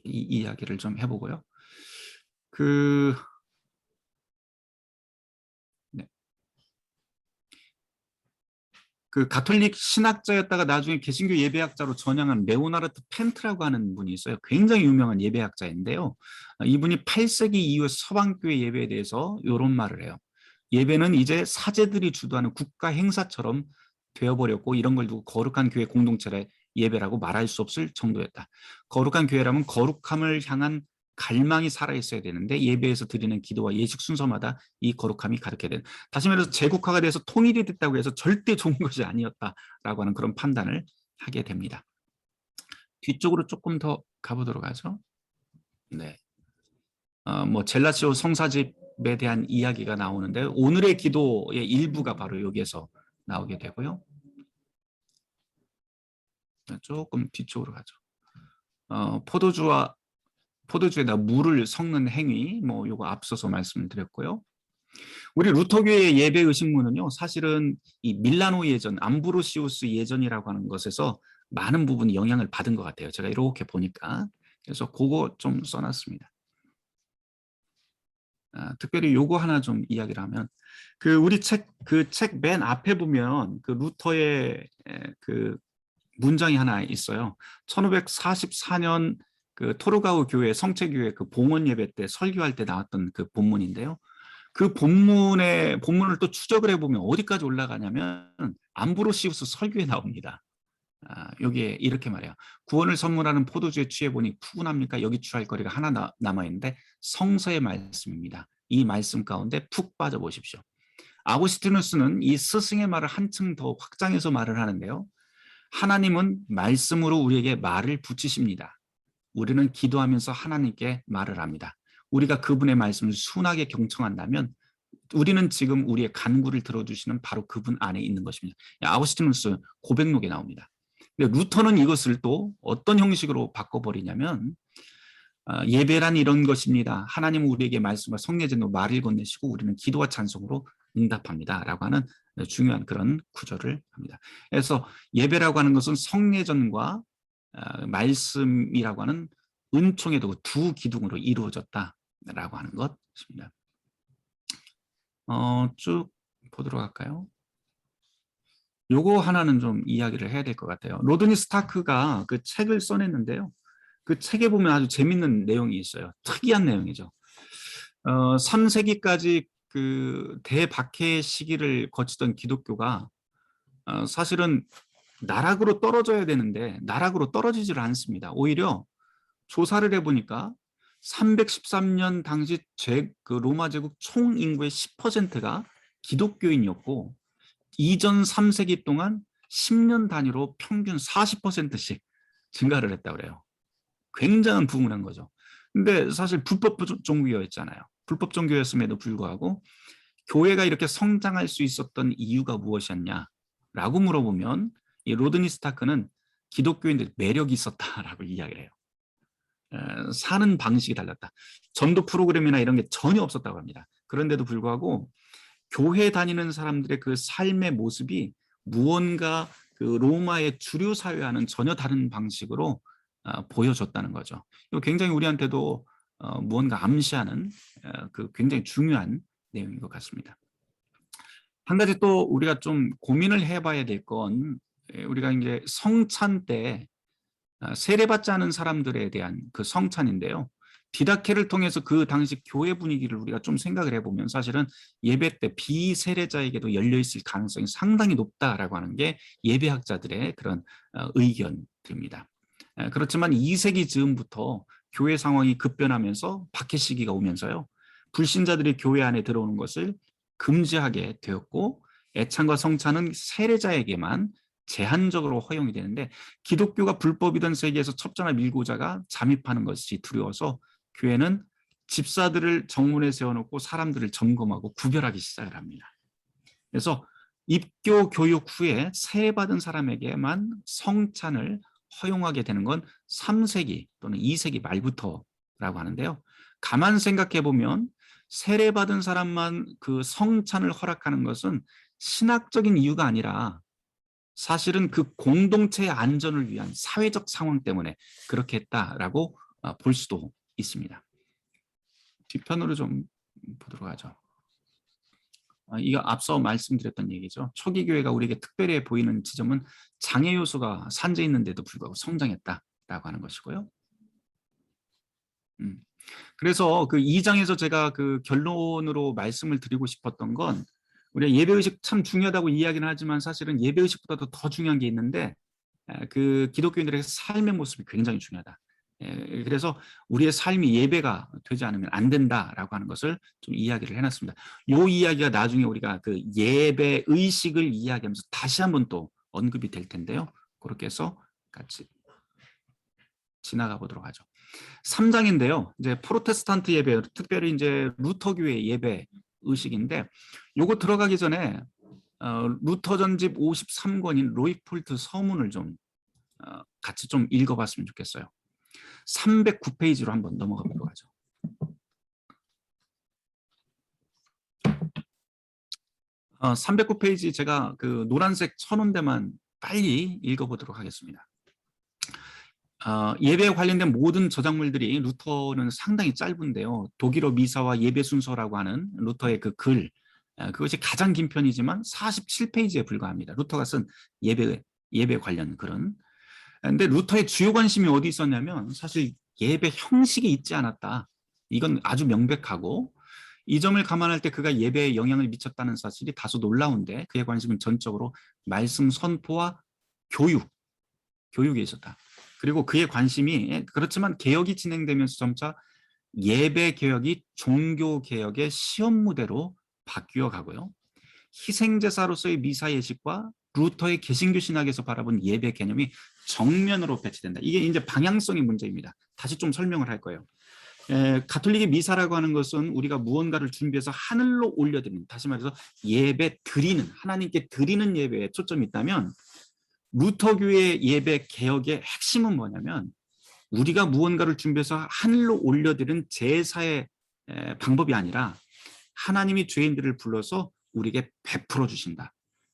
이 이야기를 좀 해보고요. 네. 그 가톨릭 신학자였다가 나중에 개신교 예배학자로 전향한 레오나르트 펜트라고 하는 분이 있어요. 굉장히 유명한 예배학자인데요. 이분이 8세기 이후 서방교회 예배에 대해서 이런 말을 해요. 예배는 이제 사제들이 주도하는 국가 행사처럼 되어버렸고 이런 걸 두고 거룩한 교회 공동체의 예배라고 말할 수 없을 정도였다. 거룩한 교회라면 거룩함을 향한 갈망이 살아있어야 되는데 예배에서 드리는 기도와 예식 순서마다 이 거룩함이 가득해야 된다. 다시 말해서 제국화가 돼서 통일이 됐다고 해서 절대 좋은 것이 아니었다라고 하는 그런 판단을 하게 됩니다. 뒤쪽으로 조금 더 가보도록 하죠. 네. 뭐 젤라시오 성사집에 대한 이야기가 나오는데 오늘의 기도의 일부가 바로 여기에서 나오게 되고요. 조금 뒤쪽으로 가죠. 포도주에다 물을 섞는 행위, 뭐 요거 앞서서 말씀을 드렸고요. 우리 루터교의 예배 의식문은요, 사실은 이 밀라노 예전, 암브로시우스 예전이라고 하는 것에서 많은 부분이 영향을 받은 것 같아요. 제가 이렇게 보니까. 그래서 그거 좀 써놨습니다. 특별히 요거 하나 좀 이야기를 하면, 우리 책 맨 앞에 보면 그 루터의 그 문장이 하나 있어요. 1544년 그 토르가우 교회 성체교회 그 봉헌 예배 때 설교할 때 나왔던 그 본문인데요. 그 본문을 또 추적을 해보면 어디까지 올라가냐면 암브로시우스 설교에 나옵니다. 여기에 이렇게 말해요. 구원을 선물하는 포도주에 취해보니 푸근합니까? 여기 취할 거리가 하나 남아있는데 성서의 말씀입니다. 이 말씀 가운데 푹 빠져보십시오. 아구스티누스는 이 스승의 말을 한층 더 확장해서 말을 하는데요. 하나님은 말씀으로 우리에게 말을 붙이십니다. 우리는 기도하면서 하나님께 말을 합니다. 우리가 그분의 말씀을 순하게 경청한다면 우리는 지금 우리의 간구를 들어주시는 바로 그분 안에 있는 것입니다. 아우구스티누스 고백록에 나옵니다. 근데 루터는 이것을 또 어떤 형식으로 바꿔버리냐면 예배란 이런 것입니다. 하나님은 우리에게 말씀과 성례제로 말을 건네시고 우리는 기도와 찬송으로 응답합니다. 라고 하는 중요한 그런 구절을 합니다. 그래서 예배라고 하는 것은 성례전과 말씀이라고 하는 은총의 도구 두 기둥으로 이루어졌다라고 하는 것입니다. 쭉 보도록 할까요? 요거 하나는 좀 이야기를 해야 될 것 같아요. 로드니 스타크가 그 책을 써냈는데요. 그 책에 보면 아주 재밌는 내용이 있어요. 특이한 내용이죠. 3세기까지 그 대박해 시기를 거치던 기독교가 사실은 나락으로 떨어져야 되는데 나락으로 떨어지질 않습니다. 오히려 조사를 해보니까 313년 당시 그 로마 제국 총 인구의 10%가 기독교인이었고 이전 3세기 동안 10년 단위로 평균 40%씩 증가를 했다고 그래요. 굉장한 부흥을 한 거죠. 근데 사실 불법 종교였잖아요. 불법 종교였음에도 불구하고 교회가 이렇게 성장할 수 있었던 이유가 무엇이었냐라고 물어보면 이 로드니 스타크는 기독교인들 매력이 있었다라고 이야기를 해요. 사는 방식이 달랐다. 전도 프로그램이나 이런 게 전혀 없었다고 합니다. 그런데도 불구하고 교회 다니는 사람들의 그 삶의 모습이 무언가 그 로마의 주류 사회와는 전혀 다른 방식으로 보여줬다는 거죠. 이거 굉장히 우리한테도 무언가 암시하는 그 굉장히 중요한 내용인 것 같습니다. 한 가지 또 우리가 좀 고민을 해봐야 될 건 우리가 이제 성찬 때 세례받지 않은 사람들에 대한 그 성찬인데요. 디다케를 통해서 그 당시 교회 분위기를 우리가 좀 생각을 해보면 사실은 예배 때 비세례자에게도 열려있을 가능성이 상당히 높다라고 하는 게 예배학자들의 그런 의견들입니다. 그렇지만 2세기 즈음부터 교회 상황이 급변하면서 박해 시기가 오면서요. 불신자들이 교회 안에 들어오는 것을 금지하게 되었고 애찬과 성찬은 세례자에게만 제한적으로 허용이 되는데 기독교가 불법이던 세계에서 첩자나 밀고자가 잠입하는 것이 두려워서 교회는 집사들을 정문에 세워놓고 사람들을 점검하고 구별하기 시작을 합니다. 그래서 입교 교육 후에 세례받은 사람에게만 성찬을 허용하게 되는 건 3세기 또는 2세기 말부터라고 하는데요. 가만 생각해 보면 세례받은 사람만 그 성찬을 허락하는 것은 신학적인 이유가 아니라 사실은 그 공동체의 안전을 위한 사회적 상황 때문에 그렇게 했다라고 볼 수도 있습니다. 뒷편으로 좀 보도록 하죠. 이거 앞서 말씀드렸던 얘기죠. 초기 교회가 우리에게 특별해 보이는 지점은 장애 요소가 산재 있는데도 불구하고 성장했다라고 하는 것이고요. 그래서 그 2장에서 제가 그 결론으로 말씀을 드리고 싶었던 건 우리가 예배의식 참 중요하다고 이야기는 하지만 사실은 예배의식보다도 더 중요한 게 있는데 그 기독교인들의 삶의 모습이 굉장히 중요하다. 그래서 우리의 삶이 예배가 되지 않으면 안 된다라고 하는 것을 좀 이야기를 해놨습니다. 이 이야기가 나중에 우리가 그 예배 의식을 이야기하면서 다시 한번 또 언급이 될 텐데요. 그렇게 해서 같이 지나가 보도록 하죠. 3장인데요. 이제 프로테스탄트 예배, 특별히 이제 루터교회 예배 의식인데 요거 들어가기 전에 루터 전집 53권인 로이폴트 서문을 좀 같이 좀 읽어봤으면 좋겠어요. 309페이지로 한번 넘어가 보도록 하죠. 어, 309페이지 제가 그 노란색 천원대만 빨리 읽어보도록 하겠습니다. 예배에 관련된 모든 저작물들이 루터는 상당히 짧은데요. 독일어 미사와 예배 순서라고 하는 루터의 그 글, 그것이 가장 긴 편이지만 47페이지에 불과합니다. 루터가 쓴 예배 관련 글은. 근데 루터의 주요 관심이 어디 있었냐면 사실 예배 형식이 있지 않았다. 이건 아주 명백하고 이 점을 감안할 때 그가 예배에 영향을 미쳤다는 사실이 다소 놀라운데 그의 관심은 전적으로 말씀 선포와 교육에 있었다. 그리고 그의 관심이 그렇지만 개혁이 진행되면서 점차 예배 개혁이 종교 개혁의 시험 무대로 바뀌어 가고요. 희생제사로서의 미사 예식과 루터의 개신교 신학에서 바라본 예배 개념이 정면으로 배치된다. 이게 이제 방향성의 문제입니다. 다시 좀 설명을 할 거예요. 가톨릭의 미사라고 하는 것은 우리가 무언가를 준비해서 하늘로 올려드리는, 다시 말해서 예배 드리는, 하나님께 드리는 예배에 초점이 있다면 루터교의 예배 개혁의 핵심은 뭐냐면 우리가 무언가를 준비해서 하늘로 올려드리는 제사의 방법이 아니라 하나님이 죄인들을 불러서 우리에게 베풀어 주신다.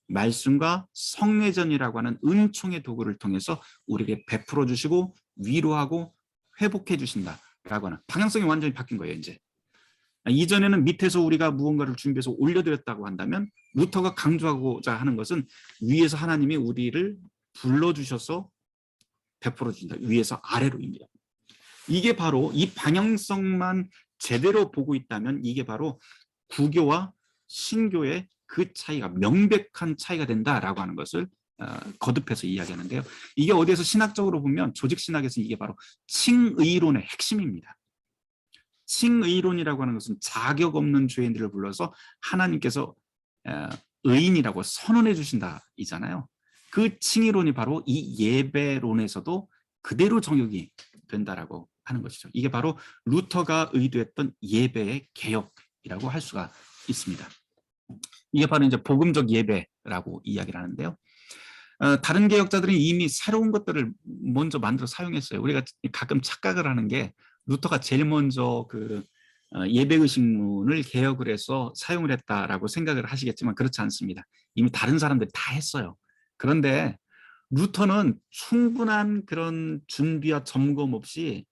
말씀과 성례전이라고 하는 은총의 도구를 통해서 우리에게 베풀어 주시고 위로하고 회복해 주신다라고 하는 방향성이 완전히 바뀐 거예요. 이제 이전에는 밑에서 우리가 무언가를 준비해서 올려드렸다고 한다면 루터가 강조하고자 하는 것은 위에서 하나님이 우리를 불러주셔서 베풀어 주신다. 위에서 아래로입니다. 이게 바로 이 방향성만 제대로 보고 있다면 이게 바로 구교와 신교의 그 차이가 명백한 차이가 된다라고 하는 것을 거듭해서 이야기하는데요. 이게 어디에서 신학적으로 보면 조직신학에서 이게 바로 칭의론의 핵심입니다. 칭의론이라고 하는 것은 자격 없는 죄인들을 불러서 하나님께서 의인이라고 선언해 주신다이잖아요. 그 칭의론이 바로 이 예배론에서도 그대로 적용이 된다라고 하는 것이죠. 이게 바로 루터가 의도했던 예배의 개혁이라고 할 수가 있습니다. 이게 바로 이제 복음적 예배라고 이야기를 하는데요. 다른 개혁자들은 이미 새로운 것들을 먼저 만들어 사용했어요. 우리가 가끔 착각을 하는 게 루터가 제일 먼저 그 예배의식문을 개혁을 해서 사용을 했다라고 생각을 하시겠지만 그렇지 않습니다. 이미 다른 사람들이 다 했어요. 그런데 루터는 충분한 그런 준비와 점검 없이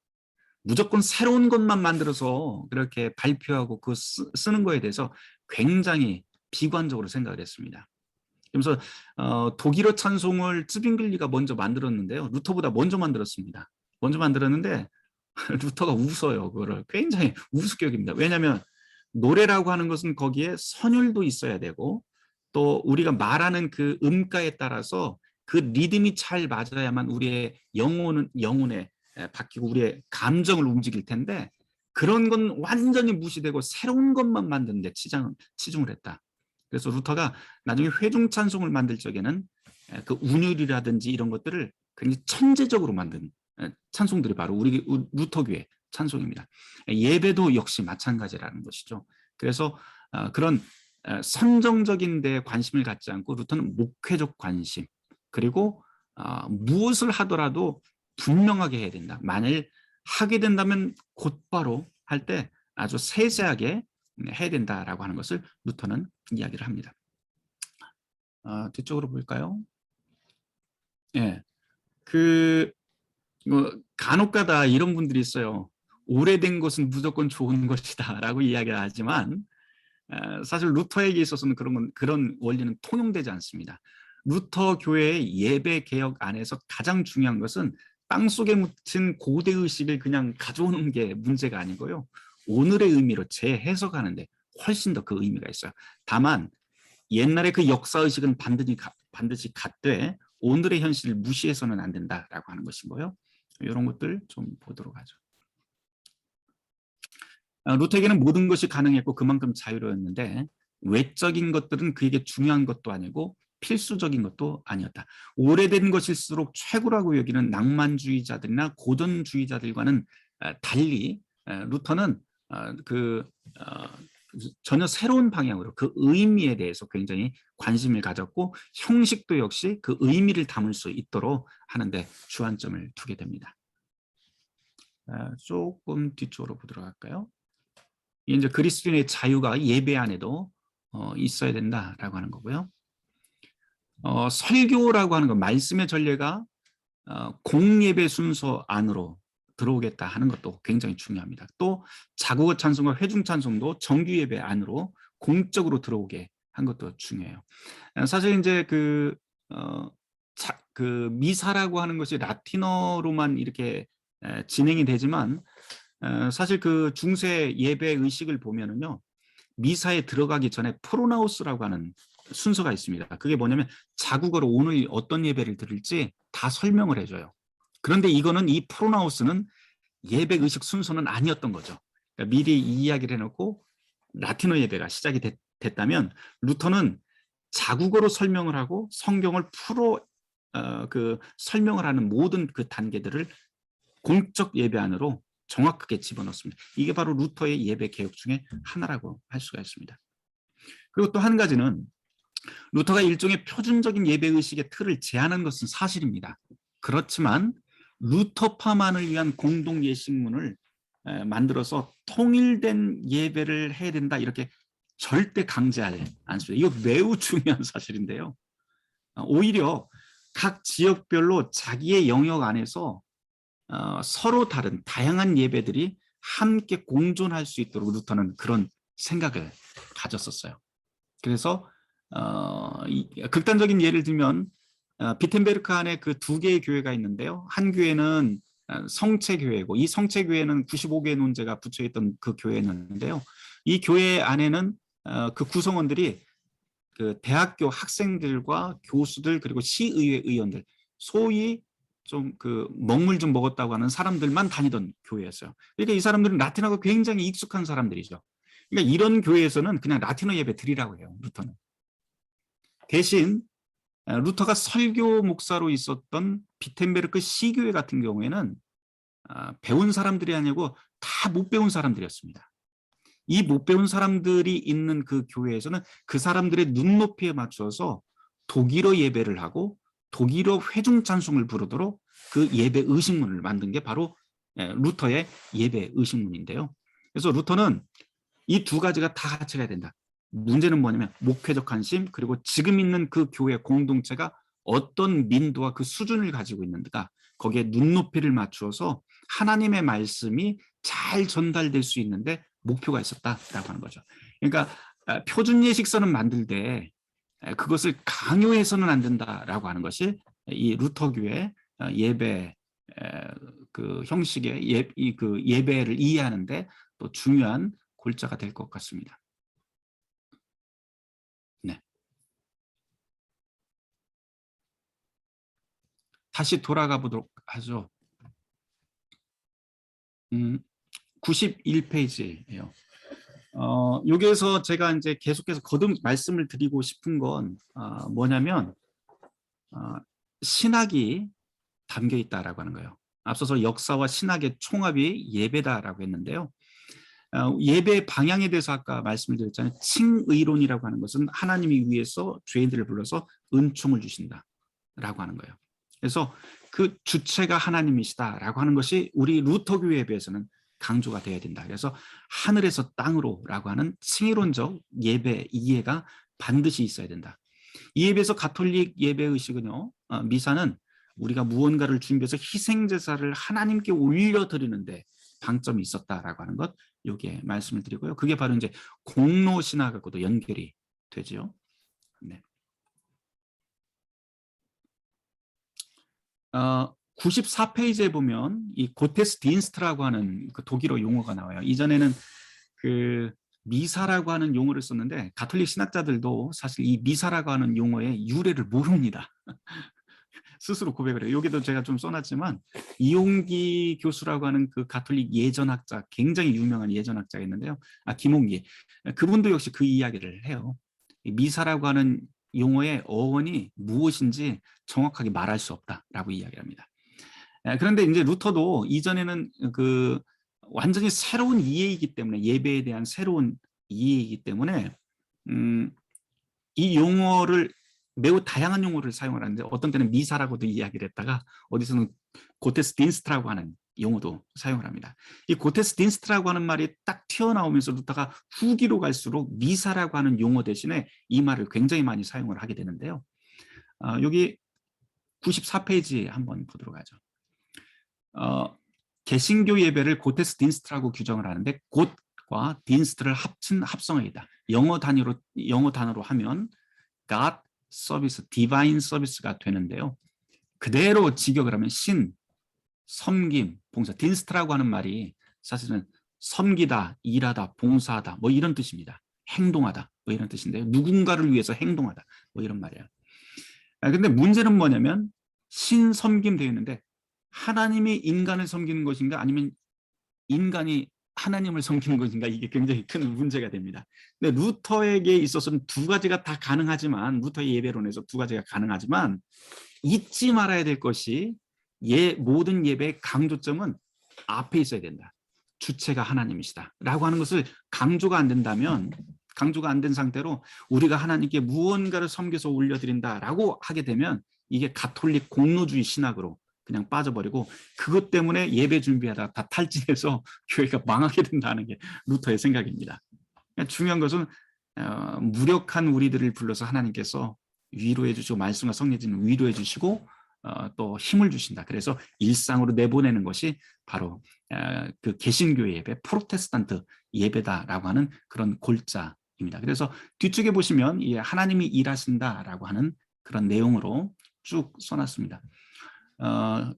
무조건 새로운 것만 만들어서 그렇게 발표하고 그 쓰는 거에 대해서 굉장히 비관적으로 생각을 했습니다. 그래서 독일어 찬송을 쯔빙글리가 먼저 만들었는데요. 루터보다 먼저 만들었습니다. 먼저 만들었는데 루터가 웃어요. 그거를 굉장히 우습게 여깁니다. 왜냐하면 노래라고 하는 것은 거기에 선율도 있어야 되고 또 우리가 말하는 그 음가에 따라서 그 리듬이 잘 맞아야만 우리의 영혼에 바뀌고 우리의 감정을 움직일 텐데 그런 건 완전히 무시되고 새로운 것만 만드는 데 치중을 했다. 그래서 루터가 나중에 회중 찬송을 만들 적에는 그 운율이라든지 이런 것들을 굉장히 천재적으로 만든 찬송들이 바로 우리 루터교의 찬송입니다. 예배도 역시 마찬가지라는 것이죠. 그래서 그런 선정적인 데 관심을 갖지 않고 루터는 목회적 관심 그리고 무엇을 하더라도 분명하게 해야 된다. 만일 하게 된다면 곧바로 할 때 아주 세세하게 해야 된다라고 하는 것을 루터는 이야기를 합니다. 뒤쪽으로 볼까요? 예, 간혹가다 이런 분들이 있어요. 오래된 것은 무조건 좋은 것이다라고 이야기를 하지만 사실 루터에게 있어서는 그런 원리는 통용되지 않습니다. 루터 교회의 예배 개혁 안에서 가장 중요한 것은 땅속에 묻힌 고대 의식을 그냥 가져오는 게 문제가 아니고요. 오늘의 의미로 재해석하는데 훨씬 더 그 의미가 있어요. 다만 옛날에 그 역사 의식은 반드시 갖되 오늘의 현실을 무시해서는 안 된다라고 하는 것이고요. 이런 것들 좀 보도록 하죠. 루터에게는 모든 것이 가능했고 그만큼 자유로웠는데 외적인 것들은 그에게 중요한 것도 아니고 필수적인 것도 아니었다. 오래된 것일수록 최고라고 여기는 낭만주의자들이나 고전주의자들과는 달리 루터는 전혀 새로운 방향으로 그 의미에 대해서 굉장히 관심을 가졌고 형식도 역시 그 의미를 담을 수 있도록 하는데 주안점을 두게 됩니다. 조금 뒤쪽으로 보도록 할까요? 이제 그리스도인의 자유가 예배 안에도 있어야 된다라고 하는 거고요. 설교라고 하는 거, 말씀의 전례가 공예배 순서 안으로 들어오겠다 하는 것도 굉장히 중요합니다. 또 자국어 찬송과 회중 찬송도 정규 예배 안으로 공적으로 들어오게 한 것도 중요해요. 사실 이제 그 미사라고 하는 것이 라틴어로만 이렇게 진행이 되지만 사실 그 중세 예배 의식을 보면은요, 미사에 들어가기 전에 프로나우스라고 하는 순서가 있습니다. 그게 뭐냐면 자국어로 오늘 어떤 예배를 드릴지 다 설명을 해줘요. 그런데 이거는 이 프로나우스는 예배 의식 순서는 아니었던 거죠. 그러니까 미리 이 이야기를 해놓고 라틴어 예배가 시작이 됐다면 루터는 자국어로 설명을 하고 성경을 설명을 하는 모든 그 단계들을 공적 예배 안으로 정확하게 집어넣습니다. 이게 바로 루터의 예배 개혁 중에 하나라고 할 수가 있습니다. 그리고 또 한 가지는 루터가 일종의 표준적인 예배 의식의 틀을 제안한 것은 사실입니다. 그렇지만 루터파만을 위한 공동 예식문을 만들어서 통일된 예배를 해야 된다 이렇게 절대 강제하지 않습니다. 이거 매우 중요한 사실인데요. 오히려 각 지역별로 자기의 영역 안에서 서로 다른 다양한 예배들이 함께 공존할 수 있도록 루터는 그런 생각을 가졌었어요. 그래서 극단적인 예를 들면 비텐베르크 안에 그 두 개의 교회가 있는데요. 한 교회는 성체교회고 이 성체교회는 95개의 논제가 붙여있던 그 교회였는데요. 이 교회 안에는 그 구성원들이 그 대학교 학생들과 교수들 그리고 시의회 의원들 소위 좀 그 먹물 좀 먹었다고 하는 사람들만 다니던 교회였어요. 그러니까 이 사람들은 라틴어가 굉장히 익숙한 사람들이죠. 그러니까 이런 교회에서는 그냥 라틴어 예배 드리라고 해요. 루터는. 대신 루터가 설교 목사로 있었던 비텐베르크 시교회 같은 경우에는 배운 사람들이 아니고 다 못 배운 사람들이었습니다. 이 못 배운 사람들이 있는 그 교회에서는 그 사람들의 눈높이에 맞춰서 독일어 예배를 하고 독일어 회중 찬송을 부르도록 그 예배 의식문을 만든 게 바로 루터의 예배 의식문인데요. 그래서 루터는 이 두 가지가 다 같이 가야 된다. 문제는 뭐냐면 목회적 관심 그리고 지금 있는 그 교회 공동체가 어떤 민도와 그 수준을 가지고 있는가 거기에 눈높이를 맞추어서 하나님의 말씀이 잘 전달될 수 있는데 목표가 있었다라고 하는 거죠. 그러니까 표준 예식서는 만들되 그것을 강요해서는 안 된다라고 하는 것이 이 루터교의 예배 그 형식의 그 예배를 이해하는데 또 중요한 골자가 될 것 같습니다. 네. 다시 돌아가 보도록 하죠. 91페이지예요. 여기에서 제가 이제 계속해서 거듭 말씀을 드리고 싶은 건 뭐냐면 신학이 담겨 있다라고 하는 거예요. 앞서서 역사와 신학의 총합이 예배다라고 했는데요. 예배 방향에 대해서 아까 말씀을 드렸잖아요. 칭의론이라고 하는 것은 하나님이 위에서 죄인들을 불러서 은총을 주신다라고 하는 거예요. 그래서 그 주체가 하나님이시다라고 하는 것이 우리 루터교회에 비해서는 강조가 돼야 된다. 그래서 하늘에서 땅으로라고 하는 칭의론적 예배 이해가 반드시 있어야 된다. 이에 비해서 가톨릭 예배 의식은요. 미사는 우리가 무언가를 준비해서 희생제사를 하나님께 올려드리는데 방점이 있었다라고 하는 것 여기에 말씀을 드리고요. 그게 바로 이제 공로 신학하고도 연결이 되죠. 네. 94페이지에 보면 이 고테스 딘스트라고 하는 그 독일어 용어가 나와요. 이전에는 그 미사라고 하는 용어를 썼는데 가톨릭 신학자들도 사실 이 미사라고 하는 용어의 유래를 모릅니다. 스스로 고백을 해요. 여기도 제가 좀 써놨지만 이용기 교수라고 하는 그 가톨릭 예전학자, 굉장히 유명한 예전학자가 있는데요. 김홍기. 그분도 역시 그 이야기를 해요. 이 미사라고 하는 용어의 어원이 무엇인지 정확하게 말할 수 없다라고 이야기를 합니다. 그런데 이제 루터도 이전에는 그 완전히 새로운 이해이기 때문에, 예배에 대한 새로운 이해이기 때문에 이 용어를 매우 다양한 용어를 사용을 하는데 어떤 때는 미사라고도 이야기를 했다가 어디서는 고테스 딘스트라고 하는 용어도 사용을 합니다. 이 고테스 딘스트라고 하는 말이 딱 튀어나오면서 루터가 후기로 갈수록 미사라고 하는 용어 대신에 이 말을 굉장히 많이 사용을 하게 되는데요. 여기 94페이지 한번 보도록 하죠. 개신교 예배를 고테스 딘스트라고 규정을 하는데 곧과 딘스트를 합친 합성어이다. 영어 단어로 하면 God 서비스, 디바인 서비스가 되는데요. 그대로 직역을 하면 신, 섬김, 봉사, 딘스트라고 하는 말이 사실은 섬기다, 일하다, 봉사하다 뭐 이런 뜻입니다. 행동하다 뭐 이런 뜻인데요. 누군가를 위해서 행동하다 뭐 이런 말이에요. 근데 문제는 뭐냐면 신 섬김 되어 있는데 하나님이 인간을 섬기는 것인가 아니면 인간이 하나님을 섬기는 것인가 이게 굉장히 큰 문제가 됩니다. 근데 루터에게 있어서는 두 가지가 다 가능하지만 루터의 예배론에서 두 가지가 가능하지만 잊지 말아야 될 것이 모든 예배의 강조점은 앞에 있어야 된다. 주체가 하나님이시다 라고 하는 것을 강조가 안 된다면 강조가 안 된 상태로 우리가 하나님께 무언가를 섬겨서 올려드린다라고 하게 되면 이게 가톨릭 공로주의 신학으로 그냥 빠져버리고 그것 때문에 예배 준비하다 다 탈진해서 교회가 망하게 된다는 게 루터의 생각입니다. 중요한 것은 무력한 우리들을 불러서 하나님께서 위로해 주시고 말씀과 성례지는 위로해 주시고 또 힘을 주신다. 그래서 일상으로 내보내는 것이 바로 그 개신교 예배, 프로테스탄트 예배다라고 하는 그런 골자입니다. 그래서 뒤쪽에 보시면 하나님이 일하신다라고 하는 그런 내용으로 쭉 써놨습니다.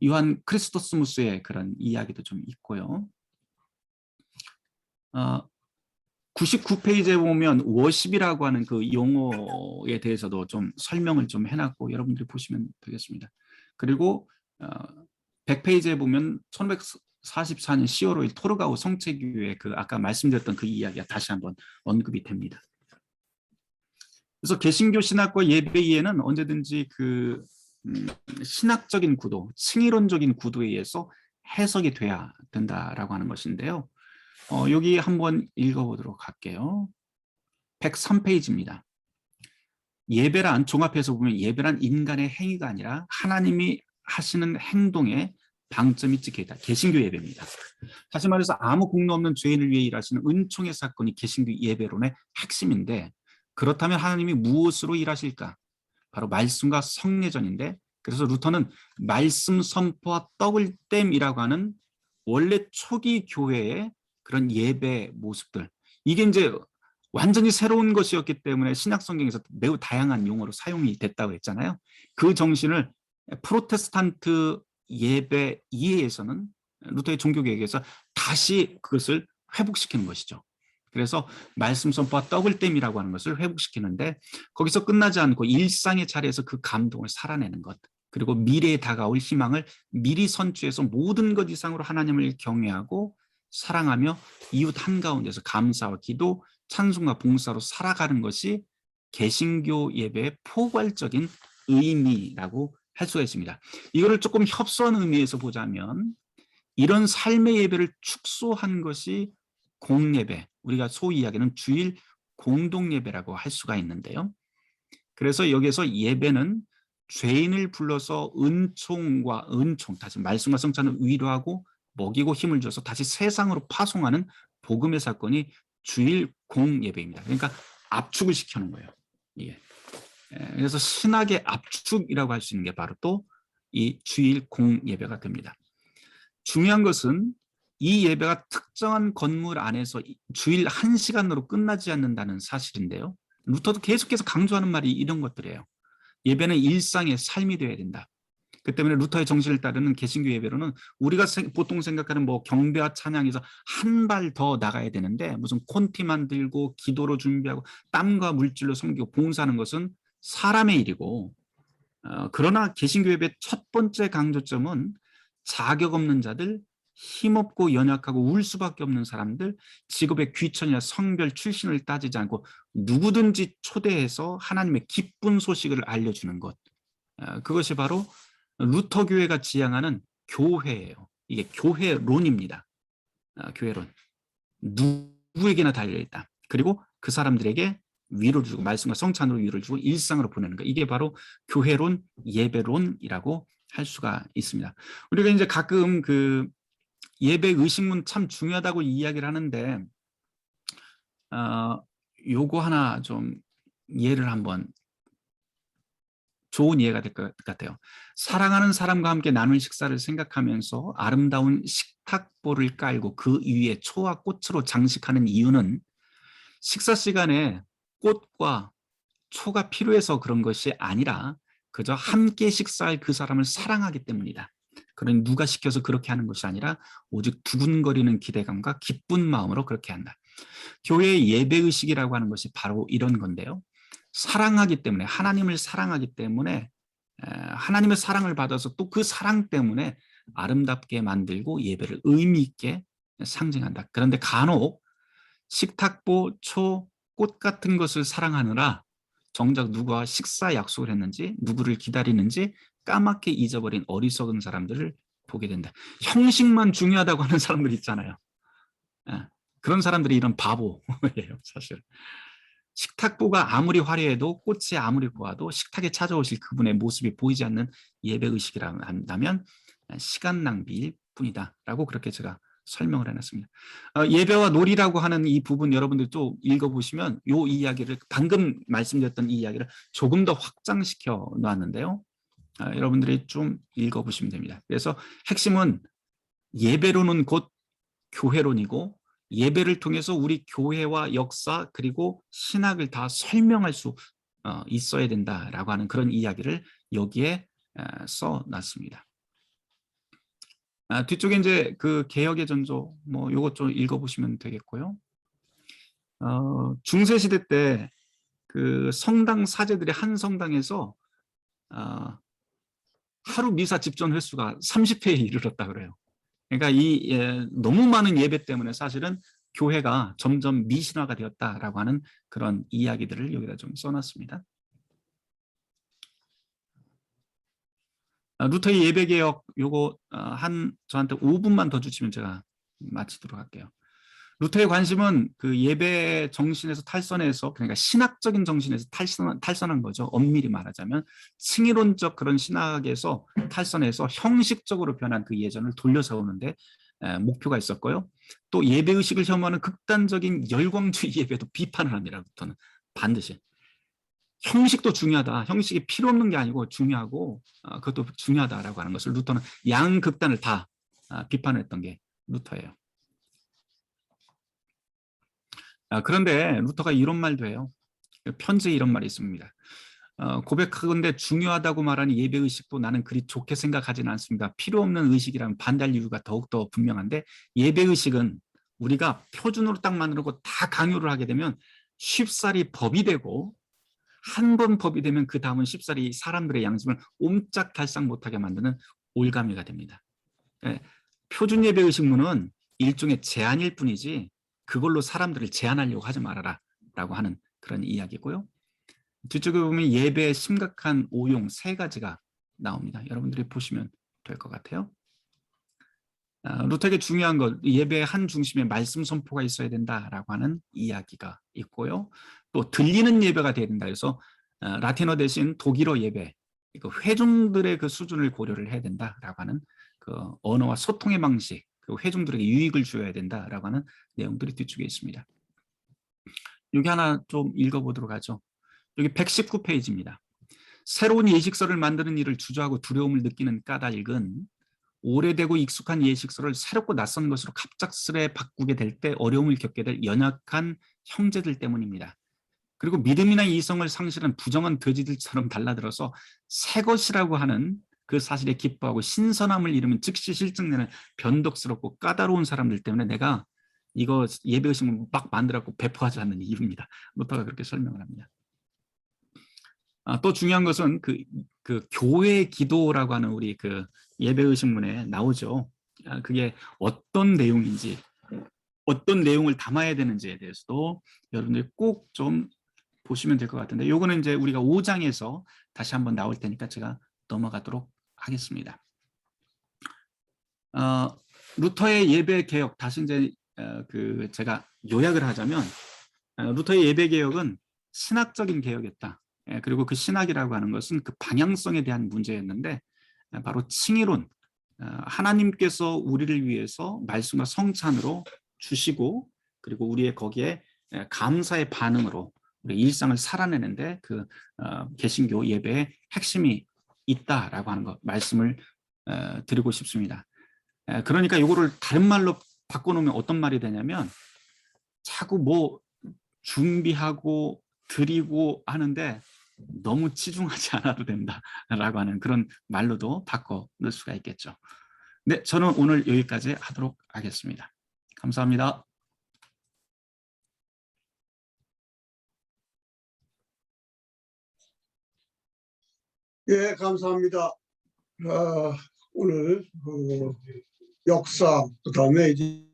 요한 크리스토스무스의 그런 이야기도 좀 있고요. 99페이지에 보면 워십이라고 하는 그 용어에 대해서도 좀 설명을 좀 해놨고 여러분들이 보시면 되겠습니다. 그리고 100페이지에 보면 1544년 10월 5일 토르가우 성체교회 그 아까 말씀드렸던 그 이야기가 다시 한번 언급이 됩니다. 그래서 개신교 신학과 예배 이해는 언제든지 그 신학적인 구도, 층이론적인 구도에 의해서 해석이 돼야 된다라고 하는 것인데요. 여기 한번 읽어보도록 할게요. 103페이지입니다. 예배란 종합해서 보면 예배란 인간의 행위가 아니라 하나님이 하시는 행동에 방점이 찍혀있다. 개신교 예배입니다. 다시 말해서 아무 공로 없는 죄인을 위해 일하시는 은총의 사건이 개신교 예배론의 핵심인데 그렇다면 하나님이 무엇으로 일하실까? 바로 말씀과 성례전인데 그래서 루터는 말씀 선포와 떡을 땜이라고 하는 원래 초기 교회의 그런 예배 모습들 이게 이제 완전히 새로운 것이었기 때문에 신약 성경에서 매우 다양한 용어로 사용이 됐다고 했잖아요. 그 정신을 프로테스탄트 예배 이해에서는 루터의 종교개혁에서 다시 그것을 회복시키는 것이죠. 그래서 말씀 선포와 떡을 땜이라고 하는 것을 회복시키는데 거기서 끝나지 않고 일상의 자리에서 그 감동을 살아내는 것 그리고 미래에 다가올 희망을 미리 선취해서 모든 것 이상으로 하나님을 경외하고 사랑하며 이웃 한가운데서 감사와 기도, 찬송과 봉사로 살아가는 것이 개신교 예배의 포괄적인 의미라고 할 수가 있습니다. 이거를 조금 협소한 의미에서 보자면 이런 삶의 예배를 축소한 것이 공예배, 우리가 소위 이야기하는 주일 공동예배라고 할 수가 있는데요. 그래서 여기서 예배는 죄인을 불러서 은총, 다시 말씀과 성찬을 위로하고 먹이고 힘을 줘서 다시 세상으로 파송하는 복음의 사건이 주일 공예배입니다. 그러니까 압축을 시켜놓은 거예요. 예. 그래서 신학의 압축이라고 할 수 있는 게 바로 또 이 주일 공예배가 됩니다. 중요한 것은 이 예배가 특정한 건물 안에서 주일 1시간으로 끝나지 않는다는 사실인데요. 루터도 계속해서 강조하는 말이 이런 것들이에요. 예배는 일상의 삶이 되어야 된다. 그 때문에 루터의 정신을 따르는 개신교 예배로는 우리가 보통 생각하는 뭐 경배와 찬양에서 한 발 더 나가야 되는데 무슨 콘티 만들고 기도로 준비하고 땀과 물질로 섬기고 봉사하는 것은 사람의 일이고, 그러나 개신교 예배의 첫 번째 강조점은 자격 없는 자들, 힘없고 연약하고 울 수밖에 없는 사람들, 직업의 귀천이나 성별 출신을 따지지 않고 누구든지 초대해서 하나님의 기쁜 소식을 알려주는 것, 그것이 바로 루터 교회가 지향하는 교회예요. 이게 교회론입니다. 교회론. 누구에게나 달려있다. 그리고 그 사람들에게 위로를 주고 말씀과 성찬으로 위로를 주고 일상으로 보내는 것. 이게 바로 교회론, 예배론이라고 할 수가 있습니다. 우리가 이제 가끔 그 예배 의식문 참 중요하다고 이야기를 하는데, 요거 하나 좀 예를 한번, 좋은 이해가 될 것 같아요. 사랑하는 사람과 함께 나눌 식사를 생각하면서 아름다운 식탁보를 깔고 그 위에 초와 꽃으로 장식하는 이유는 식사 시간에 꽃과 초가 필요해서 그런 것이 아니라 그저 함께 식사할 그 사람을 사랑하기 때문이다. 그러니 누가 시켜서 그렇게 하는 것이 아니라 오직 두근거리는 기대감과 기쁜 마음으로 그렇게 한다. 교회의 예배의식이라고 하는 것이 바로 이런 건데요. 사랑하기 때문에, 하나님을 사랑하기 때문에, 하나님의 사랑을 받아서 또 그 사랑 때문에 아름답게 만들고 예배를 의미 있게 상징한다. 그런데 간혹 식탁보, 초, 꽃 같은 것을 사랑하느라 정작 누구와 식사 약속을 했는지, 누구를 기다리는지 까맣게 잊어버린 어리석은 사람들을 보게 된다. 형식만 중요하다고 하는 사람들 있잖아요. 그런 사람들이 이런 바보예요, 사실. 식탁보가 아무리 화려해도 꽃이 아무리 고와도 식탁에 찾아오실 그분의 모습이 보이지 않는 예배의식이라고 한다면 시간 낭비일 뿐이다 라고 그렇게 제가 설명을 해놨습니다. 예배와 놀이라고 하는 이 부분 여러분들 또 읽어보시면 이 이야기를, 방금 말씀드렸던 이 이야기를 조금 더 확장시켜 놨는데요. 여러분들이 좀 읽어보시면 됩니다. 그래서 핵심은 예배론은 곧 교회론이고, 예배를 통해서 우리 교회와 역사 그리고 신학을 다 설명할 수 있어야 된다라고 하는 그런 이야기를 여기에 써놨습니다. 뒤쪽에 이제 그 개혁의 전조 뭐 요것 좀 읽어보시면 되겠고요. 중세 시대 때 그 성당 사제들이 한 성당에서 하루 미사 집전 횟수가 30회에 이르렀다 그래요. 그러니까 너무 많은 예배 때문에 사실은 교회가 점점 미신화가 되었다라고 하는 그런 이야기들을 여기다 좀 써놨습니다. 루터의 예배개혁 요거 저한테 5분만 더 주시면 제가 마치도록 할게요. 루터의 관심은 그 예배 정신에서 탈선해서, 그러니까 신학적인 정신에서 탈선한 거죠. 엄밀히 말하자면 칭의론적 그런 신학에서 탈선해서 형식적으로 변한 그 예전을 돌려세우는데 목표가 있었고요. 또 예배의식을 혐오하는 극단적인 열광주의 예배도 비판을 합니다. 루터는 반드시. 형식도 중요하다. 형식이 필요 없는 게 아니고 중요하고 그것도 중요하다라고 하는 것을 루터는 양극단을 다 비판했던 게 루터예요. 그런데 루터가 이런 말도 해요. 편지에 이런 말이 있습니다. 고백하건대 중요하다고 말하는 예배의식도 나는 그리 좋게 생각하지는 않습니다. 필요 없는 의식이라면 반대할 이유가 더욱더 분명한데, 예배의식은 우리가 표준으로 딱 만들고 다 강요를 하게 되면 쉽사리 법이 되고, 한 번 법이 되면 그 다음은 쉽사리 사람들의 양심을 옴짝달싹 못하게 만드는 올가미가 됩니다. 표준 예배의식문은 일종의 제안일 뿐이지 그걸로 사람들을 제한하려고 하지 말아라 라고 하는 그런 이야기고요. 뒤쪽에 보면 예배의 심각한 오용 3가지가 나옵니다. 여러분들이 보시면 될 것 같아요. 루터에게 중요한 것, 예배의 한 중심에 말씀 선포가 있어야 된다라고 하는 이야기가 있고요. 또 들리는 예배가 돼야 된다. 그래서 라틴어 대신 독일어 예배, 회중들의 그 수준을 고려를 해야 된다라고 하는 그 언어와 소통의 방식, 그 회중들에게 유익을 주어야 된다라고 하는 내용들이 뒤쪽에 있습니다. 여기 하나 좀 읽어보도록 하죠. 여기 119페이지입니다. 새로운 예식서를 만드는 일을 주저하고 두려움을 느끼는 까닭은 오래되고 익숙한 예식서를 새롭고 낯선 것으로 갑작스레 바꾸게 될 때 어려움을 겪게 될 연약한 형제들 때문입니다. 그리고 믿음이나 이성을 상실한 부정한 돼지들처럼 달라들어서 새 것이라고 하는 그 사실에 기뻐하고 신선함을 잃으면 즉시 실증내는 변덕스럽고 까다로운 사람들 때문에 내가 이거 예배의식을 막 만들었고 배포하지 않는 이유입니다. 루터가 그렇게 설명을 합니다. 또 중요한 것은 그 교회 기도라고 하는 우리 그 예배의식문에 나오죠. 그게 어떤 내용인지, 어떤 내용을 담아야 되는지에 대해서도 여러분들이 꼭 좀 보시면 될 것 같은데, 요거는 이제 우리가 5장에서 다시 한번 나올 테니까 제가 넘어가도록 하겠습니다. 루터의 예배 개혁, 다시 이제 제가 요약을 하자면, 루터의 예배 개혁은 신학적인 개혁이었다. 그리고 그 신학이라고 하는 것은 그 방향성에 대한 문제였는데, 바로 칭의론, 하나님께서 우리를 위해서 말씀과 성찬으로 주시고, 그리고 우리의 거기에 감사의 반응으로 우리 일상을 살아내는데 그 개신교 예배의 핵심이 있다라고 하는 것 말씀을 드리고 싶습니다. 그러니까 이거를 다른 말로 바꿔놓으면 어떤 말이 되냐면, 자꾸 뭐 준비하고 드리고 하는데 너무 치중하지 않아도 된다라고 하는 그런 말로도 바꿔 넣을 수가 있겠죠. 네, 저는 오늘 여기까지 하도록 하겠습니다. 감사합니다. 예, 감사합니다. 오늘 역사, 그다음에 이제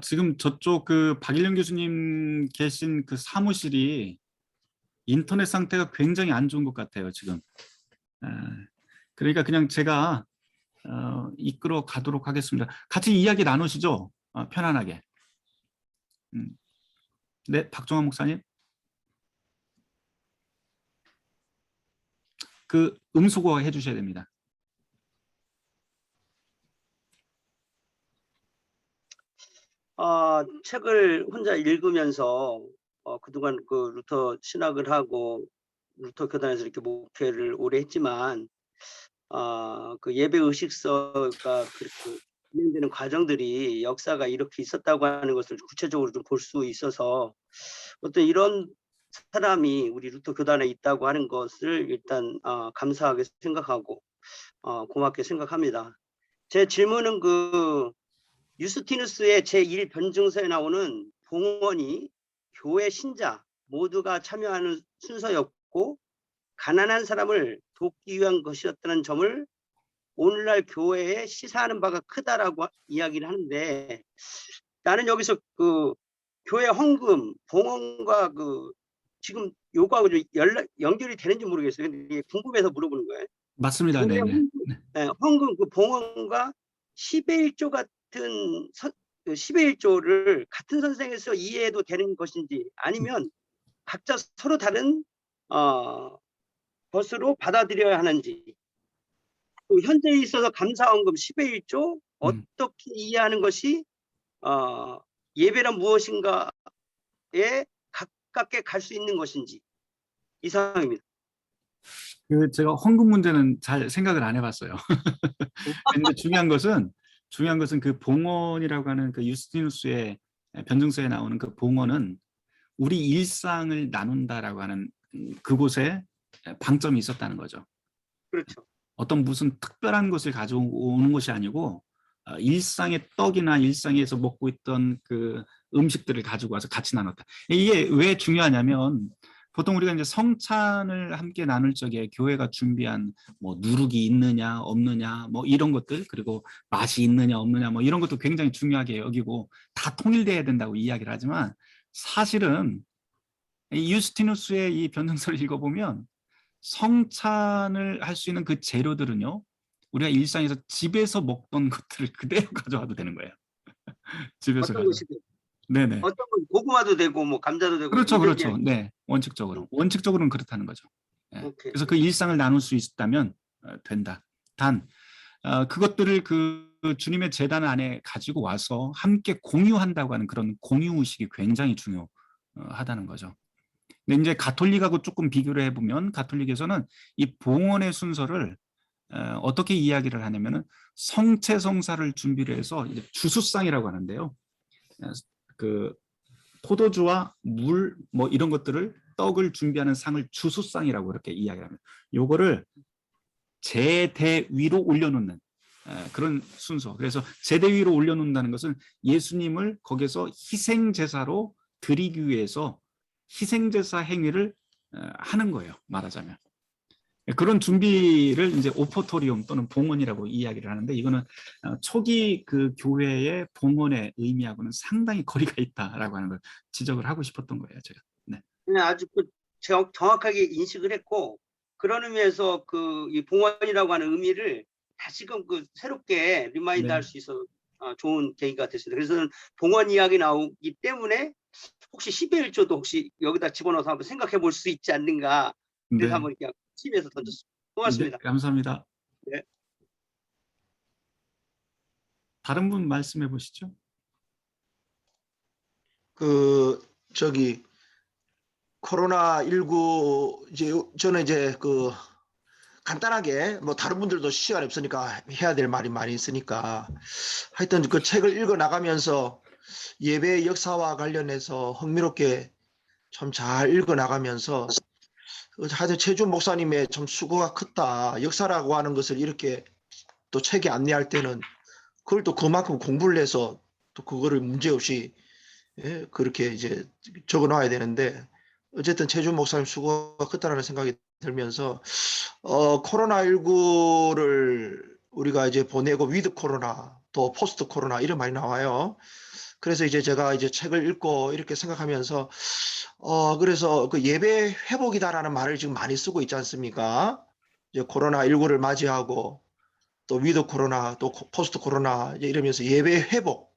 지금 저쪽 그 박일영 교수님 계신 그 사무실이 인터넷 상태가 굉장히 안 좋은 것 같아요, 지금. 그러니까 그냥 제가 이끌어 가도록 하겠습니다. 같이 이야기 나누시죠? 편안하게. 네, 박종환 목사님. 그 음소거 해주셔야 됩니다. 책을 혼자 읽으면서 그동안 그 루터 신학을 하고 루터 교단에서 이렇게 목회를 오래 했지만 그 예배 의식서가 그렇게 진행되는 과정들이 역사가 이렇게 있었다고 하는 것을 구체적으로 좀 볼 수 있어서 어떤 이런 사람이 우리 루터 교단에 있다고 하는 것을 일단 감사하게 생각하고 고맙게 생각합니다. 제 질문은 그 유스티누스의 제1 변증서에 나오는 봉헌이 교회 신자 모두가 참여하는 순서였고 가난한 사람을 돕기 위한 것이었다는 점을 오늘날 교회에 시사하는 바가 크다라고 이야기를 하는데, 나는 여기서 그 교회 헌금, 봉헌과 그 지금 요거하고 좀 연결이 되는지 모르겠어요. 근데 궁금해서 물어보는 거예요. 맞습니다. 네. 헌금, 그 봉헌과 10의 1조 같은 10의 1조를 같은 선생에서 이해해도 되는 것인지, 아니면 각자 서로 다른 것으로 받아들여야 하는지, 또 현재에 있어서 감사헌금 10의 1조 어떻게 이해하는 것이 예배란 무엇인가에 가깝게 갈 수 있는 것인지, 이상입니다. 제가 헌금 문제는 잘 생각을 안 해봤어요. 근데 중요한 것은 그 봉헌이라고 하는 그 유스티누스의 변증서에 나오는 그 봉헌은 우리 일상을 나눈다라고 하는 그곳에 방점이 있었다는 거죠. 그렇죠. 어떤 무슨 특별한 것을 가져오는 것이 아니고 일상의 떡이나 일상에서 먹고 있던 그 음식들을 가지고 와서 같이 나눴다. 이게 왜 중요하냐면, 보통 우리가 이제 성찬을 함께 나눌 적에 교회가 준비한 뭐 누룩이 있느냐 없느냐 뭐 이런 것들, 그리고 맛이 있느냐 없느냐 뭐 이런 것도 굉장히 중요하게 여기고 다 통일돼야 된다고 이야기를 하지만, 사실은 이 유스티누스의 이 변증서를 읽어보면 성찬을 할 수 있는 그 재료들은요, 우리가 일상에서 집에서 먹던 것들을 그대로 가져와도 되는 거예요. 집에서 어떤 것이 네네. 어떤 건 고구마도 되고 뭐 감자도 되고. 그렇죠. 네, 원칙적으로는 그렇다는 거죠. 예. 오케이. 그래서 그 일상을 나눌 수 있다면 된다. 단 그것들을 그 주님의 제단 안에 가지고 와서 함께 공유한다고 하는 그런 공유 의식이 굉장히 중요하다는 거죠. 근데 이제 가톨릭하고 조금 비교를 해보면 가톨릭에서는 이 봉헌의 순서를 어떻게 이야기를 하냐면은 성체성사를 준비를 해서 이제 주수상이라고 하는데요. 그 포도주와 물 뭐 이런 것들을 떡을 준비하는 상을 주수상이라고 이렇게 이야기합니다. 요거를 제대 위로 올려놓는 그런 순서. 그래서 제대 위로 올려놓는다는 것은 예수님을 거기서 희생제사로 드리기 위해서 희생제사 행위를 하는 거예요. 말하자면. 그런 준비를 이제 오포토리움 또는 봉헌이라고 이야기를 하는데 이거는 초기 그 교회의 봉헌의 의미하고는 상당히 거리가 있다라고 하는 걸 지적을 하고 싶었던 거예요. 제가. 네. 그냥 아주 제가 정확하게 인식을 했고 그런 의미에서 그 이 봉헌이라고 하는 의미를 다시금 그 새롭게 리마인드 네. 할 수 있어 좋은 계기가 됐습니다. 그래서 저는 봉헌 이야기 나오기 때문에 혹시 10의 1조도 혹시 여기다 집어넣어서 한번 생각해 볼 수 있지 않는가 그래서 네. 한번 이렇게 침에서 던졌습니다. 고맙습니다. 네, 감사합니다. 네. 다른 분 말씀해 보시죠. 저기 코로나19 이제 저는 이제 간단하게 뭐 다른 분들도 시간이 없으니까 해야 될 말이 많이 있으니까 하여튼 그 책을 읽어 나가면서 예배의 역사와 관련해서 흥미롭게 참 잘 읽어 나가면서 하여튼 최준 목사님의 참 수고가 컸다. 역사라고 하는 것을 이렇게 또 책에 안내할 때는 그걸 또 그만큼 공부를 해서 또 그거를 문제없이 그렇게 이제 적어 놔야 되는데 어쨌든 최준 목사님 수고가 컸다라는 생각이 들면서 코로나19를 우리가 이제 보내고 위드 코로나 또 포스트 코로나 이런 말이 나와요. 그래서 이제 제가 이제 책을 읽고 이렇게 생각하면서 그래서 그 예배 회복이다라는 말을 지금 많이 쓰고 있지 않습니까? 이제 코로나19를 맞이하고 또 위드 코로나 또 포스트 코로나 이러면서 예배 회복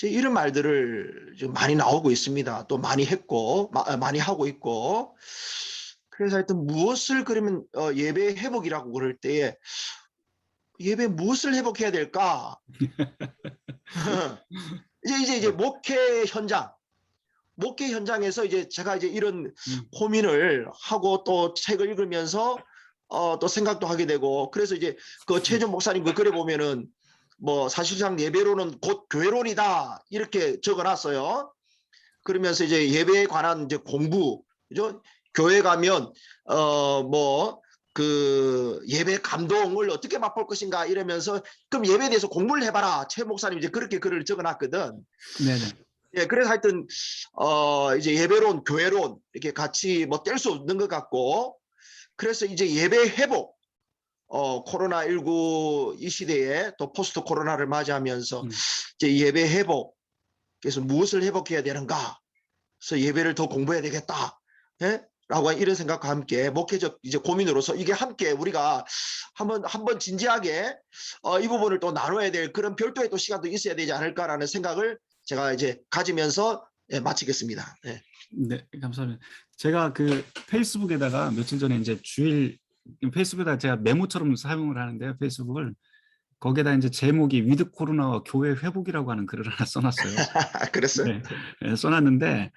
이런 말들을 지금 많이 나오고 있습니다. 또 많이 했고 많이 하고 있고 그래서 하여튼 무엇을 그러면 예배 회복이라고 그럴 때에 예배 무엇을 회복해야 될까? 이제 목회 현장에서 이제 제가 이제 이런 고민을 하고 또 책을 읽으면서 또 생각도 하게 되고 그래서 이제 그 최준 목사님 그 글에 보면은 뭐 사실상 예배론은 곧 교회론이다 이렇게 적어놨어요. 그러면서 이제 예배에 관한 이제 공부, 그죠? 교회 가면 뭐 그 예배 감동을 어떻게 맛볼 것인가 이러면서 그럼 예배에 대해서 공부를 해봐라. 최 목사님 이제 그렇게 글을 적어놨거든. 네네. 예, 그래서 하여튼 이제 예배론, 교회론 이렇게 같이 뭐 뗄 수 없는 것 같고 그래서 이제 예배 회복. 코로나19 이 시대에 또 포스트 코로나를 맞이하면서 이제 예배 회복 그래서 무엇을 회복해야 되는가 그래서 예배를 더 공부해야 되겠다 라고 이런 생각과 함께 목회적 이제 고민으로서 이게 함께 우리가 한번 진지하게 이 부분을 또 나눠야 될 그런 별도의 또 시간도 있어야 되지 않을까라는 생각을 제가 이제 가지면서 마치겠습니다. 네. 네, 감사합니다. 제가 그 페이스북에다가 며칠 전에 이제 주일 페이스북에다 제가 메모처럼 사용을 하는데요. 페이스북을 거기에다 이제 제목이 위드 코로나와 교회 회복이라고 하는 글을 하나 써놨어요. 그랬어요? 네, 네, 써놨는데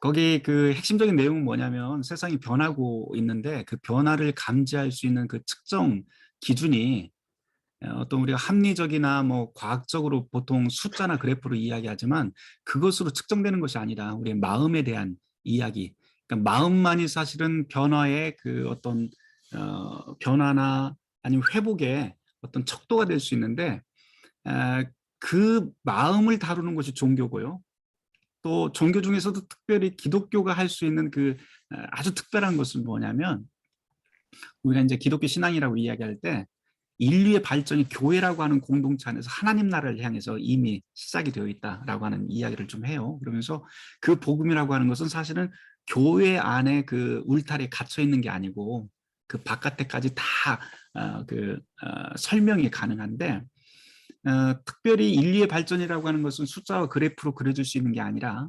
거기 그 핵심적인 내용은 뭐냐면 세상이 변하고 있는데 그 변화를 감지할 수 있는 그 측정 기준이 어떤 우리가 합리적이나 뭐 과학적으로 보통 숫자나 그래프로 이야기하지만 그것으로 측정되는 것이 아니라 우리의 마음에 대한 이야기. 그러니까 마음만이 사실은 변화의 그 어떤 변화나 아니면 회복의 어떤 척도가 될 수 있는데 그 마음을 다루는 것이 종교고요. 또 종교 중에서도 특별히 기독교가 할 수 있는 그 아주 특별한 것은 뭐냐면 우리가 이제 기독교 신앙이라고 이야기할 때 인류의 발전이 교회라고 하는 공동체 안에서 하나님 나라를 향해서 이미 시작이 되어 있다라고 하는 이야기를 좀 해요. 그러면서 그 복음이라고 하는 것은 사실은 교회 안에 그 울타리에 갇혀 있는 게 아니고 그 바깥에까지 다 설명이 가능한데 특별히 인류의 발전이라고 하는 것은 숫자와 그래프로 그려줄 수 있는 게 아니라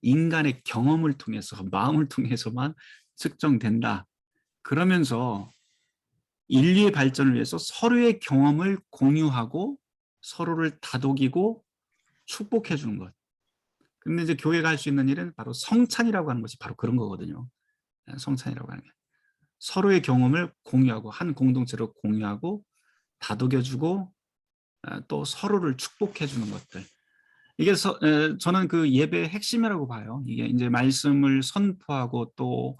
인간의 경험을 통해서 마음을 통해서만 측정된다. 그러면서 인류의 발전을 위해서 서로의 경험을 공유하고 서로를 다독이고 축복해 주는 것. 근데 이제 교회가 할 수 있는 일은 바로 성찬이라고 하는 것이 바로 그런 거거든요. 성찬이라고 하는 게. 서로의 경험을 공유하고 한 공동체로 공유하고 다독여주고 또 서로를 축복해 주는 것들. 이게 저는 그 예배의 핵심이라고 봐요. 이게 이제 말씀을 선포하고 또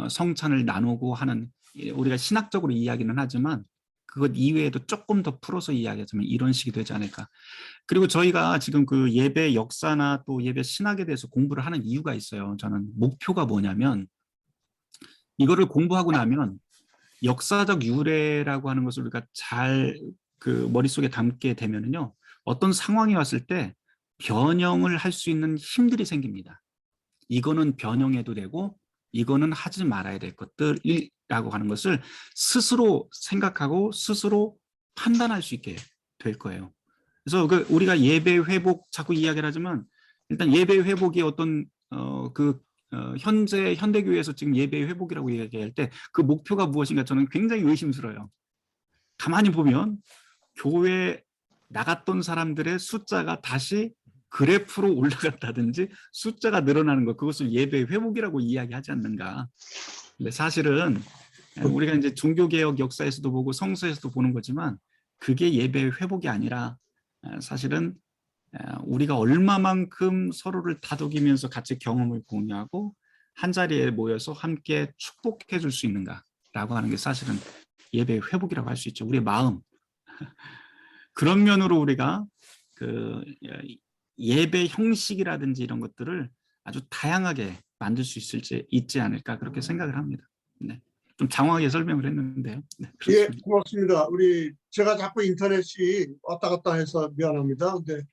성찬을 나누고 하는, 우리가 신학적으로 이야기는 하지만 그것 이외에도 조금 더 풀어서 이야기하자면 이런 식이 되지 않을까. 그리고 저희가 지금 그 예배 역사나 또 예배 신학에 대해서 공부를 하는 이유가 있어요. 저는 목표가 뭐냐면 이거를 공부하고 나면 역사적 유래라고 하는 것을 우리가 잘 그 머릿속에 담게 되면은요, 어떤 상황이 왔을 때 변형을 할 수 있는 힘들이 생깁니다. 이거는 변형해도 되고 이거는 하지 말아야 될 것들이라고 하는 것을 스스로 생각하고 스스로 판단할 수 있게 될 거예요. 그래서 우리가 예배 회복 자꾸 이야기를 하지만 일단 예배 회복이 어떤 현재 현대교회에서 지금 예배 회복이라고 이야기할 때 그 목표가 무엇인가 저는 굉장히 의심스러워요. 가만히 보면 교회 나갔던 사람들의 숫자가 다시 그래프로 올라갔다든지 숫자가 늘어나는 것, 그것을 예배 회복이라고 이야기하지 않는가. 근데 사실은 우리가 이제 종교개혁 역사에서도 보고 성서에서도 보는 거지만 그게 예배 회복이 아니라 사실은 우리가 얼마만큼 서로를 다독이면서 같이 경험을 공유하고 한 자리에 모여서 함께 축복해 줄 수 있는가라고 하는 게 사실은 예배 회복이라고 할 수 있죠. 우리의 마음. 그런 면으로 우리가 그 예배 형식이라든지 이런 것들을 아주 다양하게 만들 수 있지 않을까 그렇게 생각을 합니다. 네. 좀 장황하게 설명을 했는데요. 네, 예, 고맙습니다. 제가 자꾸 인터넷이 왔다 갔다 해서 미안합니다. 근데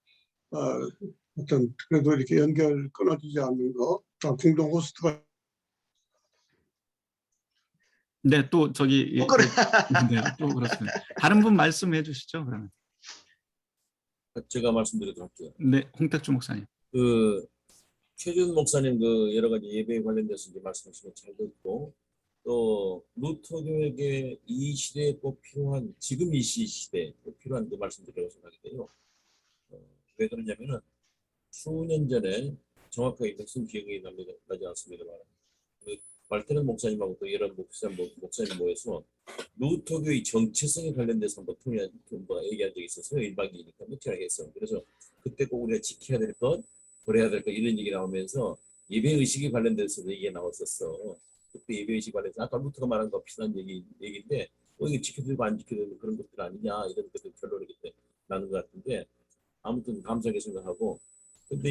어떤 그래도 이렇게 연결 끊어지지 않는 거, 공동 호스트가. 네, 또 저기 그래. 네, 또 그렇습니다. 다른 분 말씀해 주시죠, 그러면. 제가 말씀드리도록 할게요. 네, 홍택주 목사님. 최준 목사님 여러 가지 예배에 관련돼서 이제 말씀하시는 거 잘 듣고, 또 루터교에게 이 시대에 꼭 필요한, 지금 이 시대에 꼭 필요한 그 말씀드리라고 생각이 돼요. 왜 그러냐면은 수년 전에 정확하게 백성 기억이 나지 않습니다만, 말테는 목사님하고 또 여러 목사님 모여서 루터교의 정체성에 관련돼서 한번 얘기한 적이 있었어요. 1박 2일이니까 며칠 했어요. 그래서 그때 꼭 우리가 지켜야 될 것, 버려야 될 것 이런 얘기 나오면서 예배의식에 관련돼서도 얘기가 나왔었어. 그때 예배의식 관련해서 아까 루터가 말한 거 비슷한 얘기인데 이게 지켜들고 안 지켜들고 그런 것들 아니냐 이런 것들 결론이 그때 나는 것 같은데, 아무튼 감사하게 생각하고, 근데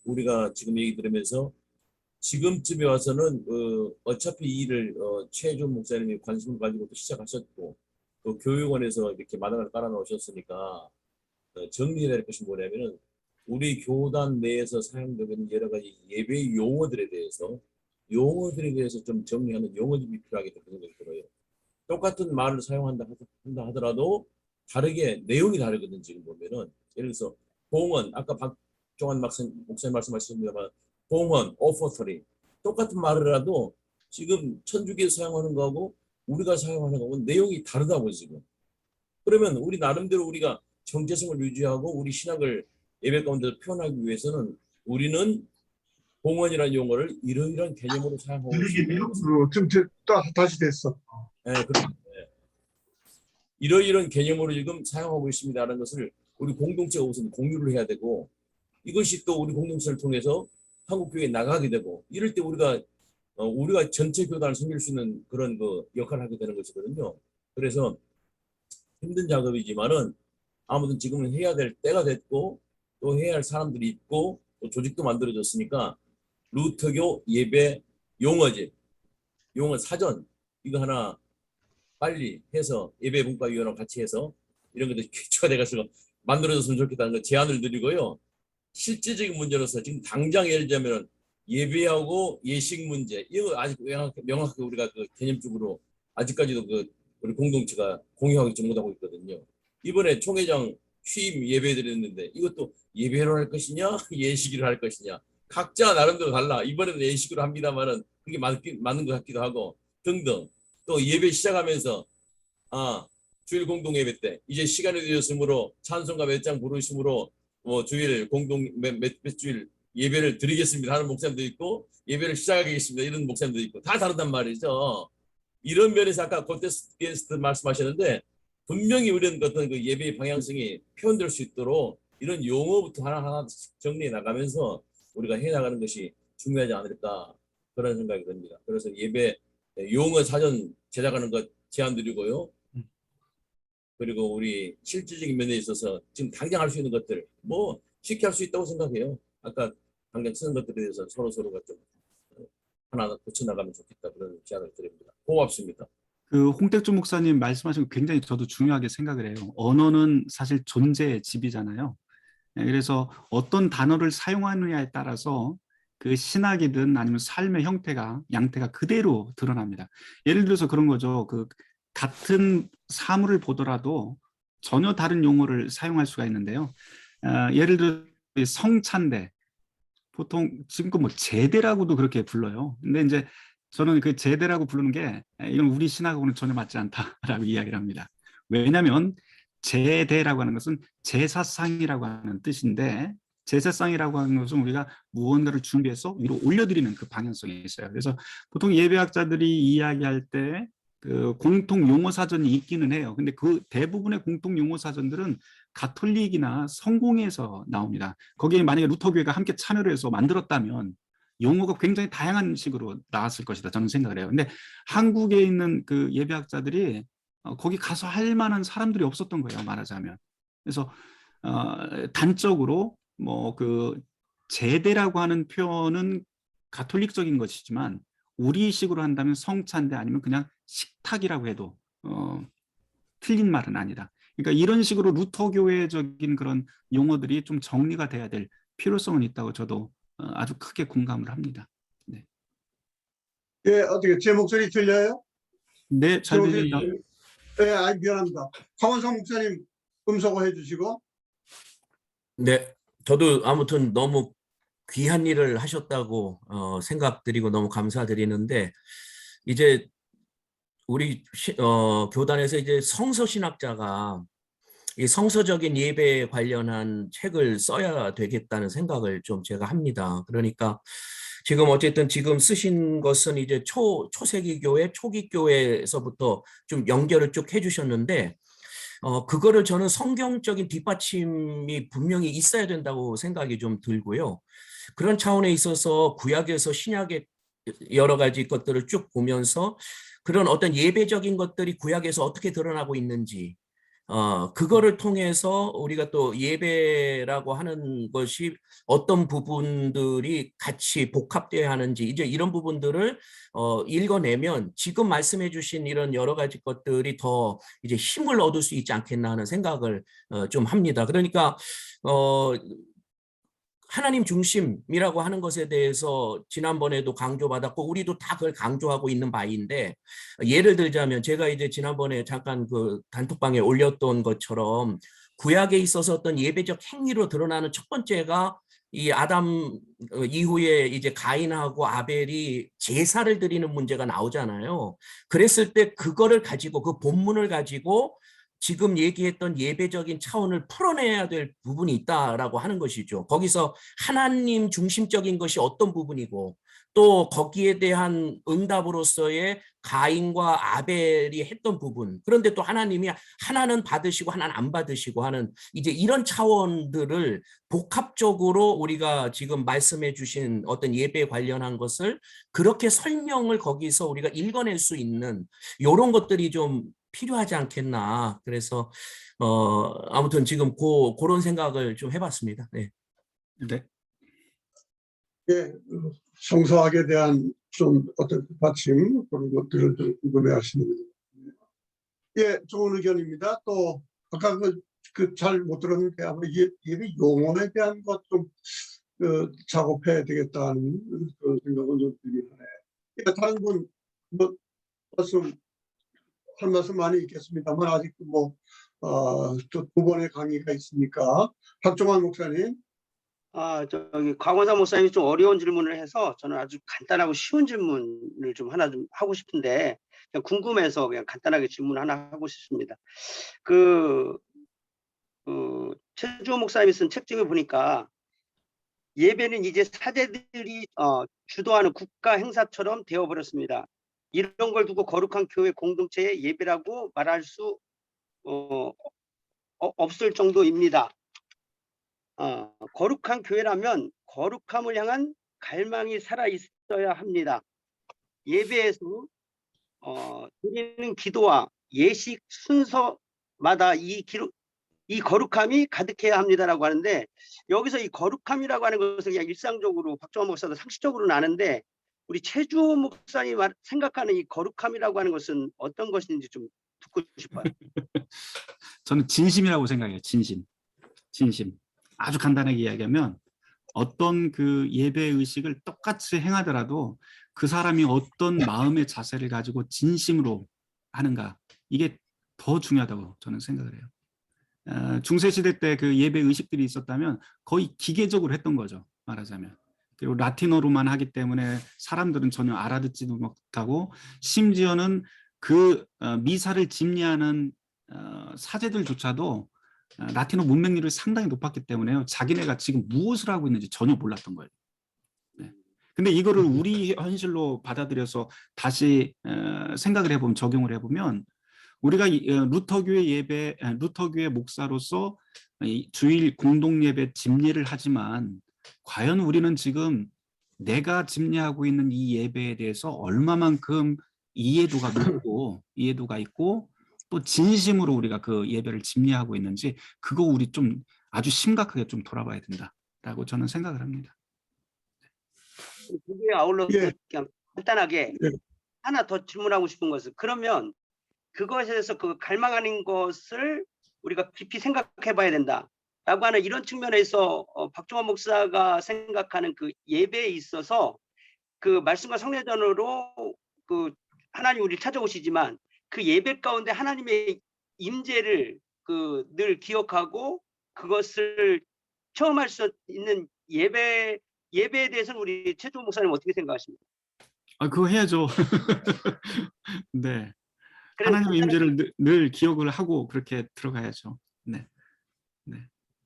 우리가 지금 얘기 들으면서 지금쯤에 와서는 어차피 이 일을 최준 목사님이 관심을 가지고 또 시작하셨고 또 교육원에서 이렇게 마당을 깔아 놓으셨으니까 정리해야 될 것이 뭐냐면은 우리 교단 내에서 사용되는 여러 가지 예배 용어들에 대해서 좀 정리하는 용어집이 필요하겠다 그런 생각이 들어요. 똑같은 말을 사용한다 하더라도 다르게 내용이 다르거든. 지금 보면은 예를 들어서 봉헌, 아까 박종환 목사님 말씀하셨습니다만 봉헌, 오퍼터리 똑같은 말이라도 지금 천주교에서 사용하는 거하고 우리가 사용하는 거하고 내용이 다르다고 지금. 그러면 우리 나름대로 우리가 정체성을 유지하고 우리 신학을 예배 가운데 표현하기 위해서는 우리는 봉헌이라는 용어를 이러이러한 개념으로 사용하고 있습니다. 지금 다시 됐어. 네, 그렇습니다. 이러이러한 개념으로 지금 사용하고 있습니다라는 것을 우리 공동체가 우선 공유를 해야 되고, 이것이 또 우리 공동체를 통해서 한국교회에 나가게 되고, 이럴 때 우리가 전체 교단을 섬길 수 있는 그런 역할을 하게 되는 것이거든요. 그래서 힘든 작업이지만은 아무튼 지금은 해야 될 때가 됐고 또 해야 할 사람들이 있고 또 조직도 만들어졌으니까 루터교 예배 용어집, 용어 사전 이거 하나 빨리 해서 예배분과위원회랑 같이 해서 이런 것들이 퀴즈가 돼가지고 만들어졌으면 좋겠다는 거 제안을 드리고요. 실제적인 문제로서 지금 당장 예를 들자면 예배하고 예식 문제 이거 아직 명확하게 우리가 개념적으로 아직까지도 우리 공동체가 공유하기 못하고 있거든요. 이번에 총회장 취임 예배 드렸는데 이것도 예배로 할 것이냐 예식으로 할 것이냐 각자 나름대로 달라. 이번에는 예식으로 합니다만은 그게 맞는 것 같기도 하고 등등. 또 예배 시작하면서 주일 공동 예배 때 이제 시간이 되었으므로 찬송가 몇 장 부르심으로 뭐 주일 공동 몇 주일 예배를 드리겠습니다 하는 목사님도 있고 예배를 시작하겠습니다 이런 목사님도 있고 다 다르단 말이죠. 이런 면에서 아까 콜테스트 말씀하셨는데 분명히 우리는 어떤 그 예배의 방향성이 표현될 수 있도록 이런 용어부터 하나하나 정리해 나가면서 우리가 해 나가는 것이 중요하지 않을까 그런 생각이 듭니다. 그래서 예배 용어 사전 제작하는 것 제안 드리고요. 그리고 우리 실질적인 면에 있어서 지금 당장 할 수 있는 것들 뭐 쉽게 할 수 있다고 생각해요. 아까 당장 쓰는 것들에 대해서 서로가 좀 하나 고쳐나가면 좋겠다 그런 제안을 드립니다. 고맙습니다. 그 홍택주 목사님 말씀하신 거 굉장히 저도 중요하게 생각을 해요. 언어는 사실 존재의 집이잖아요. 그래서 어떤 단어를 사용하느냐에 따라서 그 신학이든 아니면 삶의 양태가 그대로 드러납니다. 예를 들어서 그런 거죠. 그 같은 사물을 보더라도 전혀 다른 용어를 사용할 수가 있는데요. 예를 들어 성찬대, 보통 지금 뭐 제대라고도 그렇게 불러요. 근데 이제 저는 그 제대라고 부르는 게 이건 우리 신학하고는 전혀 맞지 않다라고 이야기를 합니다. 왜냐하면 제대라고 하는 것은 제사상이라고 하는 뜻인데 제사상이라고 하는 것은 우리가 무언가를 준비해서 위로 올려드리는 그 방향성이 있어요. 그래서 보통 예배학자들이 이야기할 때 그 공통 용어 사전이 있기는 해요. 근데 그 대부분의 공통 용어 사전들은 가톨릭이나 성공회에서 나옵니다. 거기에 만약에 루터교회가 함께 참여를 해서 만들었다면 용어가 굉장히 다양한 식으로 나왔을 것이다 저는 생각을 해요. 근데 한국에 있는 그 예배학자들이 거기 가서 할 만한 사람들이 없었던 거예요, 말하자면. 그래서 단적으로 뭐 그 제대라고 하는 표현은 가톨릭적인 것이지만 우리식으로 한다면 성찬대 아니면 그냥 식탁이라고 해도 틀린 말은 아니다. 그러니까 이런 식으로 루터교회적인 그런 용어들이 좀 정리가 돼야 될 필요성은 있다고 저도 아주 크게 공감을 합니다. 네, 예, 어떻게 제 목소리 들려요? 네, 잘 제 목소리 들립니다. 들려요? 네, 아이 미안합니다. 강원성 목사님 음소거 해주시고. 네, 저도 아무튼 너무 귀한 일을 하셨다고 생각드리고 너무 감사드리는데 이제 우리 교단에서 이제 성서신학자가 이 성서적인 예배에 관련한 책을 써야 되겠다는 생각을 좀 제가 합니다. 그러니까 지금 어쨌든 지금 쓰신 것은 이제 초세기 교회, 초기 교회에서부터 좀 연결을 쭉 해주셨는데 그거를 저는 성경적인 뒷받침이 분명히 있어야 된다고 생각이 좀 들고요. 그런 차원에 있어서 구약에서 신약의 여러 가지 것들을 쭉 보면서 그런 어떤 예배적인 것들이 구약에서 어떻게 드러나고 있는지 그거를 통해서 우리가 또 예배라고 하는 것이 어떤 부분들이 같이 복합되어야 하는지 이제 이런 부분들을 읽어내면 지금 말씀해 주신 이런 여러 가지 것들이 더 이제 힘을 얻을 수 있지 않겠나 하는 생각을 좀 합니다. 그러니까 하나님 중심이라고 하는 것에 대해서 지난번에도 강조받았고 우리도 다 그걸 강조하고 있는 바인데 예를 들자면 제가 이제 지난번에 잠깐 그 단톡방에 올렸던 것처럼 구약에 있어서 어떤 예배적 행위로 드러나는 첫 번째가 이 아담 이후에 이제 가인하고 아벨이 제사를 드리는 문제가 나오잖아요. 그랬을 때 그거를 가지고 그 본문을 가지고 지금 얘기했던 예배적인 차원을 풀어내야 될 부분이 있다라고 하는 것이죠. 거기서 하나님 중심적인 것이 어떤 부분이고 또 거기에 대한 응답으로서의 가인과 아벨이 했던 부분. 그런데 또 하나님이 하나는 받으시고 하나는 안 받으시고 하는 이제 이런 차원들을 복합적으로 우리가 지금 말씀해 주신 어떤 예배에 관련한 것을 그렇게 설명을 거기서 우리가 읽어낼 수 있는 이런 것들이 좀 필요하지 않겠나. 그래서 아무튼 지금 그런 생각을 좀 해봤습니다. 네. 네. 예, 성서학에 대한 좀 어떤 받침 그런 것들을 좀 궁금해하시는 거예요. 예, 좋은 의견입니다. 또 아까 그 잘 못 들었는데 아마 예배 용어에 대한 것 좀 작업해야 되겠다는 그런 생각은 좀 들긴 하네. 예, 다른 분 뭐 할 말씀 많이 있겠습니다만 아직도 또 두 번의 강의가 있으니까 박종환 목사님. 저기 강원사 목사님이 좀 어려운 질문을 해서 저는 아주 간단하고 쉬운 질문을 좀 하나 좀 하고 싶은데, 그냥 궁금해서 그냥 간단하게 질문 하나 하고 싶습니다. 최주호 목사님이 쓴 책 중에 보니까 예배는 이제 사제들이 주도하는 국가 행사처럼 되어버렸습니다. 이런 걸 두고 거룩한 교회 공동체의 예배라고 말할 수 없을 정도입니다. 거룩한 교회라면 거룩함을 향한 갈망이 살아 있어야 합니다. 예배에서 드리는 기도와 예식 순서마다 이 거룩함이 가득해야 합니다라고 하는데, 여기서 이 거룩함이라고 하는 것을 그냥 일상적으로 박정원 목사도 상식적으로는 아는데, 우리 최주호 목사님 생각하는 이 거룩함이라고 하는 것은 어떤 것인지 좀 듣고 싶어요. 저는 진심이라고 생각해요. 진심. 아주 간단하게 이야기하면 어떤 그 예배 의식을 똑같이 행하더라도 그 사람이 어떤 마음의 자세를 가지고 진심으로 하는가, 이게 더 중요하다고 저는 생각을 해요. 중세시대 때 그 예배 의식들이 있었다면 거의 기계적으로 했던 거죠, 말하자면. 그리고 라틴어로만 하기 때문에 사람들은 전혀 알아듣지도 못하고, 심지어는 그 미사를 집례하는 사제들조차도 라틴어 문맹률이 상당히 높았기 때문에요, 자기네가 지금 무엇을 하고 있는지 전혀 몰랐던 거예요. 네. 근데 이거를 우리 현실로 받아들여서 다시 생각을 해보면, 적용을 해보면, 우리가 루터교회 목사로서 주일 공동예배 집례를 하지만, 과연 우리는 지금 내가 집례하고 있는 이 예배에 대해서 얼마만큼 이해도가 높고 이해도가 있고 또 진심으로 우리가 그 예배를 집례하고 있는지, 그거 우리 좀 아주 심각하게 좀 돌아봐야 된다라고 저는 생각을 합니다. 거기에 아울러서 예. 그냥 간단하게 예. 하나 더 질문하고 싶은 것은, 그러면 그것에 대해서 그 갈망하는 것을 우리가 깊이 생각해 봐야 된다라고 하는 이런 측면에서 박종원 목사가 생각하는 그 예배에 있어서 그 말씀과 성례전으로 그 하나님 우리를 찾아오시지만, 그 예배 가운데 하나님의 임재를 늘 기억하고 그것을 체험할 수 있는 예배에 대해서는 우리 최주호 목사님 어떻게 생각하십니까? 그거 해야죠. 네. 그래서 하나님의 임재를 늘 기억을 하고 그렇게 들어가야죠. 네.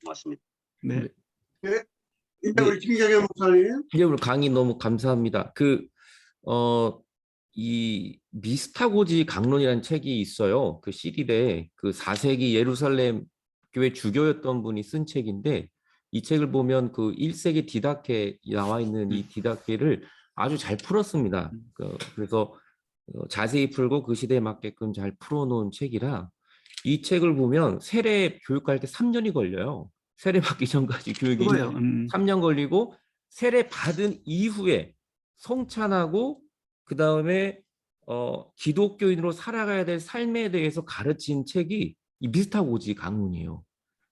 고맙습니다. 네. 네. 이제 네. 우리 김경현 목사님. 오늘 강의 너무 감사합니다. 이 미스타고지 강론이라는 책이 있어요. 그 CD에 그 4세기 예루살렘 교회 주교였던 분이 쓴 책인데, 이 책을 보면 그 1세기 디다케 나와 있는 이 디다케를 아주 잘 풀었습니다. 그래서 자세히 풀고 그 시대에 맞게끔 잘 풀어놓은 책이라, 이 책을 보면 세례 교육할 때 3년이 걸려요. 세례 받기 전까지 교육이 그거예요. 3년 걸리고, 세례 받은 이후에 성찬하고 그 다음에 기독교인으로 살아가야 될 삶에 대해서 가르친 책이 이 미스타고지 강론이에요.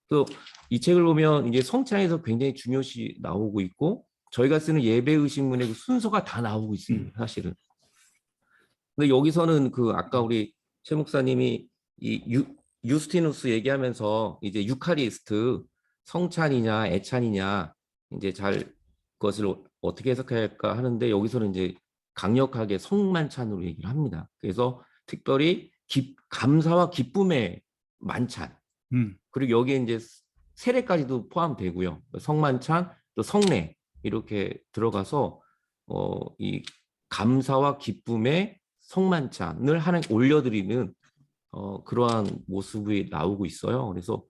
그래서 이 책을 보면 이제 성찬에서 굉장히 중요시 나오고 있고, 저희가 쓰는 예배 의식문의 그 순서가 다 나오고 있습니다, 사실은. 근데 여기서는 그 아까 우리 최 목사님이 이 유스티누스 얘기하면서 이제 유카리스트, 성찬이냐 애찬이냐 이제 잘 그것을 어떻게 해석해야 할까 하는데, 여기서는 이제 강력하게 성만찬으로 얘기를 합니다. 그래서 특별히 감사와 기쁨의 만찬, 그리고 여기에 이제 세례까지도 포함되고요. 성만찬, 또 성례 이렇게 들어가서 이 감사와 기쁨의 성만찬을 하나님 올려드리는 그러한 모습이 나오고 있어요. 그래서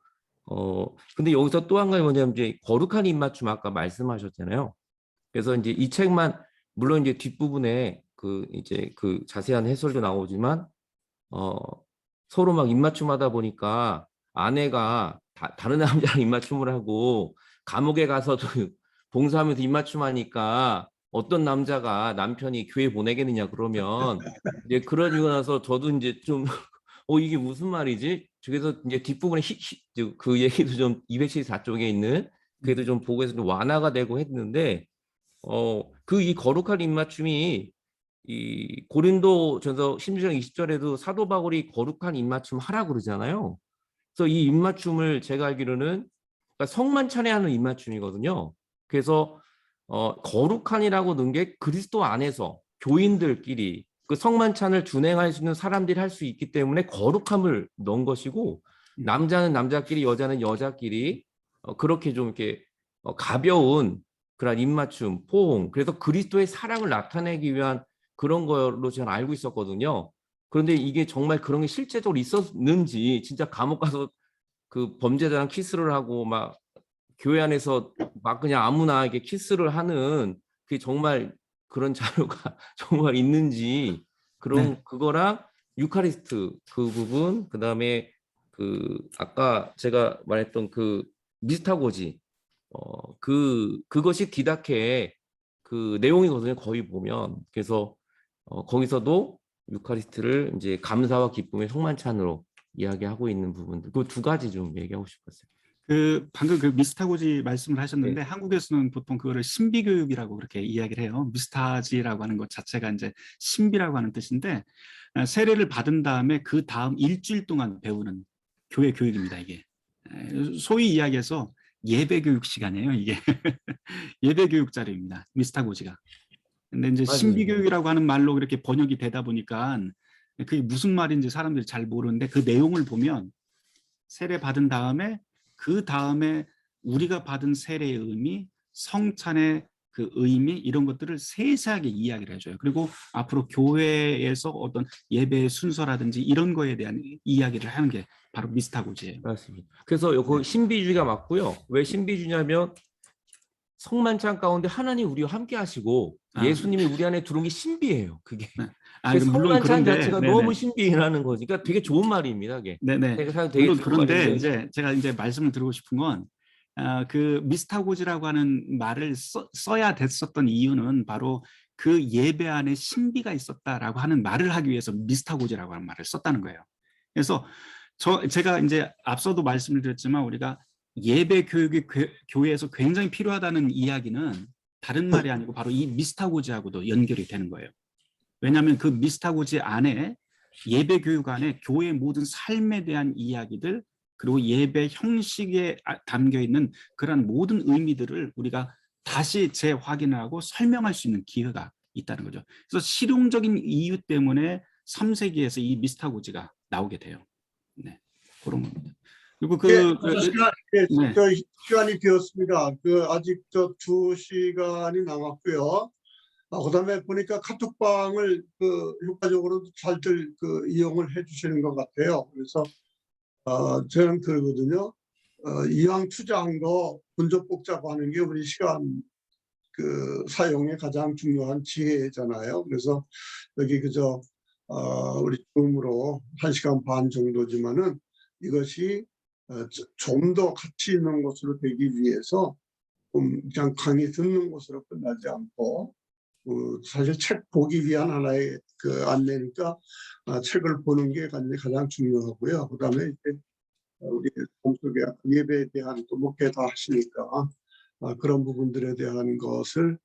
근데 여기서 또 한 가지 뭐냐면, 이제 거룩한 입맞춤 아까 말씀하셨잖아요. 그래서 이제 이 책만, 물론 이제 뒷부분에 이제 그 자세한 해설도 나오지만 서로 막 입맞춤하다 보니까 아내가 다른 남자랑 입맞춤을 하고, 감옥에 가서도 봉사하면서 입맞춤하니까 어떤 남자가 남편이 교회 보내겠느냐, 그러면 이제 그러고 나서 저도 이제 좀 이게 무슨 말이지? 그래서 이제 뒷부분에 그 얘기도 좀 274쪽에 있는 그래도 좀 보고 해서 좀 완화가 되고 했는데, 이 거룩한 입맞춤이 이 고린도전서 16장 20절에도 사도 바울이 거룩한 입맞춤 하라고 그러잖아요. 그래서 이 입맞춤을 제가 알기로는 그러니까 성만찬에 하는 입맞춤이거든요. 그래서 거룩한이라고 넣은 게 그리스도 안에서 교인들끼리 그 성만찬을 준행할 수 있는 사람들이 할 수 있기 때문에 거룩함을 넣은 것이고, 남자는 남자끼리, 여자는 여자끼리 그렇게 좀 이렇게 가벼운 그런 입맞춤, 포옹, 그래서 그리스도의 사랑을 나타내기 위한 그런 걸로 저는 알고 있었거든요. 그런데 이게 정말 그런 게 실제적으로 있었는지, 진짜 감옥 가서 그 범죄자랑 키스를 하고 막 교회 안에서 막 그냥 아무나에게 키스를 하는 그게 정말 그런 자료가 정말 있는지, 그런 그거랑 유카리스트 그 부분, 그다음에 그 아까 제가 말했던 그 미스타고지 그것이 디다케의 그 내용이거든요. 거의 보면. 그래서 거기서도 유카리스트를 이제 감사와 기쁨의 성만찬으로 이야기하고 있는 부분들, 그 두 가지 좀 얘기하고 싶었어요. 그 방금 그 미스타고지 말씀을 하셨는데 네. 한국에서는 보통 그거를 신비교육이라고 그렇게 이야기를 해요. 미스타지라고 하는 것 자체가 이제 신비라고 하는 뜻인데, 세례를 받은 다음에 그 다음 일주일 동안 배우는 교회 교육입니다. 이게 소위 이야기해서 예배 교육 시간이에요. 이게 예배 교육 자료입니다. 미스타고지가. 근데 이제 맞아요. 신비교육이라고 하는 말로 이렇게 번역이 되다 보니까 그게 무슨 말인지 사람들이 잘 모르는데, 그 내용을 보면 세례 받은 다음에 그 다음에 우리가 받은 세례의 의미, 성찬의 그 의미, 이런 것들을 세세하게 이야기를 해줘요. 그리고 앞으로 교회에서 어떤 예배의 순서라든지 이런 거에 대한 이야기를 하는 게 바로 미스타고지예요. 맞습니다. 그래서 요거 신비주의가 맞고요. 왜 신비주의냐면 성만찬 가운데 하나님 우리와 함께 하시고 예수님이 우리 안에 들어온 게 신비예요. 그게. 그래서 물론 성만찬 그런데 자체가 너무 신비라는 거지. 그러니까 되게 좋은 말입니다. 그게. 네네. 되게 물론 좋은 그런데 말인데. 이제 제가 이제 말씀을 드리고 싶은 건, 그 미스타고지라고 하는 말을 써야 됐었던 이유는 바로 그 예배 안에 신비가 있었다라고 하는 말을 하기 위해서 미스타고지라고 하는 말을 썼다는 거예요. 그래서 제가 이제 앞서도 말씀을 드렸지만 우리가 예배 교육이 교회에서 굉장히 필요하다는 이야기는 다른 말이 아니고 바로 이 미스타고지하고도 연결이 되는 거예요. 왜냐하면 그 미스타고지 안에, 예배 교육 안에 교회의 모든 삶에 대한 이야기들, 그리고 예배 형식에 담겨 있는 그런 모든 의미들을 우리가 다시 재확인하고 설명할 수 있는 기회가 있다는 거죠. 그래서 실용적인 이유 때문에 3세기에서 이 미스타고지가 나오게 돼요. 네, 그런 겁니다. 그리고 시간이 되었습니다. 아직 2시간이 남았고요. 그다음에 보니까 카톡방을 효과적으로 잘들 이용을 해주시는 것 같아요. 그래서 저는 그러거든요. 이왕 투자한 거 본적 뽑자고 하는 게 우리 시간 사용의 가장 중요한 지혜잖아요. 그래서 여기 그저 우리 줌으로 1시간 반 정도지만은 이것이 좀 더 가치 있는 것으로 되기 위해서 그냥 강의 듣는 것으로 끝나지 않고, 사실 책 보기 위한 하나의 안내니까 책을 보는 게 가장 중요하고요. 그다음에 이제 우리 공속에 예배에 대한 또 목회 다 하시니까 그런 부분들에 대한 것을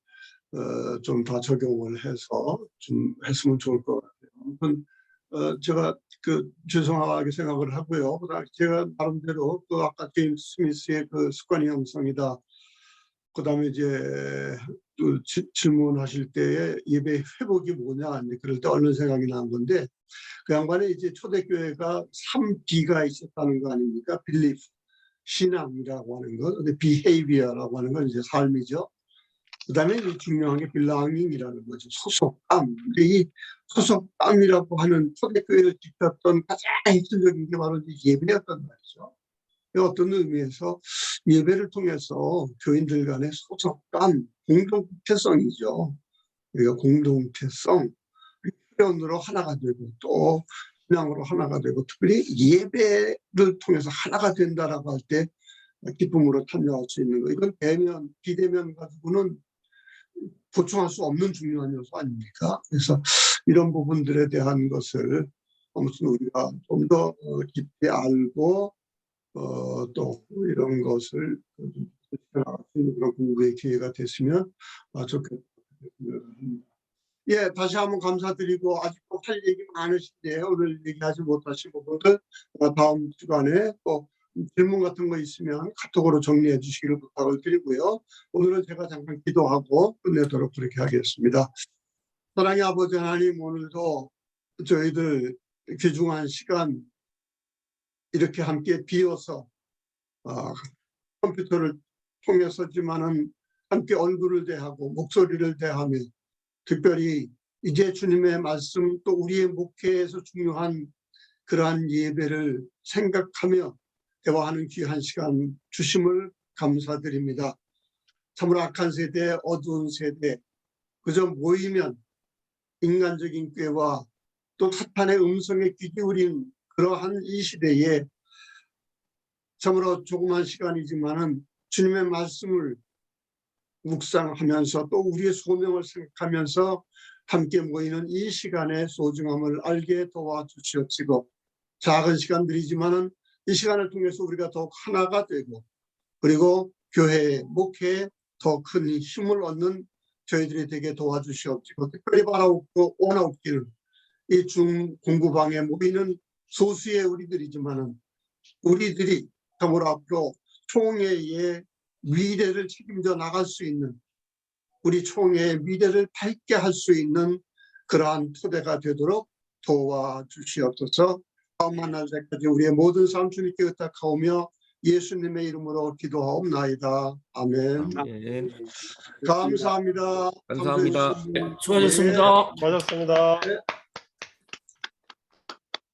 좀 다 적용을 해서 좀 했으면 좋을 것 같아요. 아무튼 제가 죄송하게 생각을 하고요. 그다음에 제가 나름대로 아까 제임스 스미스의 습관의 형성이다. 그다음에 이제 질문하실 때에 예배 회복이 뭐냐, 그럴 때 얼른 생각이 난 건데, 그 양반이 이제 초대교회가 3B가 있었다는 거 아닙니까? belief, 신앙이라고 하는 것, 근데 behavior라고 하는 건 이제 삶이죠. 그다음에 중요한 게 belonging이라는 거죠. 소속감. 근데 이 소속감이라고 하는 초대교회를 지켰던 가장 핵심적인 게 바로 예배였단 말이죠. 어떤 의미에서 예배를 통해서 교인들 간의 소속감, 공동체성이죠. 우리가 공동체성, 표현으로 하나가 되고 또 신앙으로 하나가 되고, 특별히 예배를 통해서 하나가 된다라고 할 때 기쁨으로 참여할 수 있는 거. 이건 대면, 비대면 가지고는 보충할 수 없는 중요한 요소 아닙니까? 그래서 이런 부분들에 대한 것을 아무튼 우리가 좀 더 깊이 알고 또 이런 것을 나갈 수 있는 그런 공부의 기회가 됐으면 좋겠습니다. 예, 다시 한번 감사드리고, 아직도 할 얘기 많으신데 오늘 얘기하지 못하신 부분들 다음 주간에 또 질문 같은 거 있으면 카톡으로 정리해 주시기를 부탁을 드리고요. 오늘은 제가 잠깐 기도하고 끝내도록 그렇게 하겠습니다. 사랑의 아버지 하나님, 오늘도 저희들 귀중한 시간 이렇게 함께 비어서 컴퓨터를 통해서지만은 함께 얼굴을 대하고 목소리를 대하며 특별히 이제 주님의 말씀 또 우리의 목회에서 중요한 그러한 예배를 생각하며 대화하는 귀한 시간 주심을 감사드립니다. 참으로 악한 세대, 어두운 세대, 그저 모이면 인간적인 꾀와 또 사탄의 음성에 귀 기울인 그러한 이 시대에 참으로 조그만 시간이지만은 주님의 말씀을 묵상하면서 또 우리의 소명을 생각하면서 함께 모이는 이 시간의 소중함을 알게 도와주시옵시고, 작은 시간들이지만은 이 시간을 통해서 우리가 더욱 하나가 되고 그리고 교회의 목회에 더 큰 힘을 얻는 저희들이 되게 도와주시옵시고, 특별히 바라옵고 원하옵기를 이 중공부방에 모이는 소수의 우리들이지만은 우리들이 참으로 앞으로 총회의 미래를 책임져 나갈 수 있는, 우리 총회의 미래를 밝게 할 수 있는 그러한 토대가 되도록 도와주시옵소서. 다음 만날 때까지 우리의 모든 삶 주님께 의탁하오며 예수님의 이름으로 기도하옵나이다. 아멘. 아멘. 감사합니다. 감사합니다. 감사해 주신 분. 수고하셨습니다. 네. 수고하셨습니다.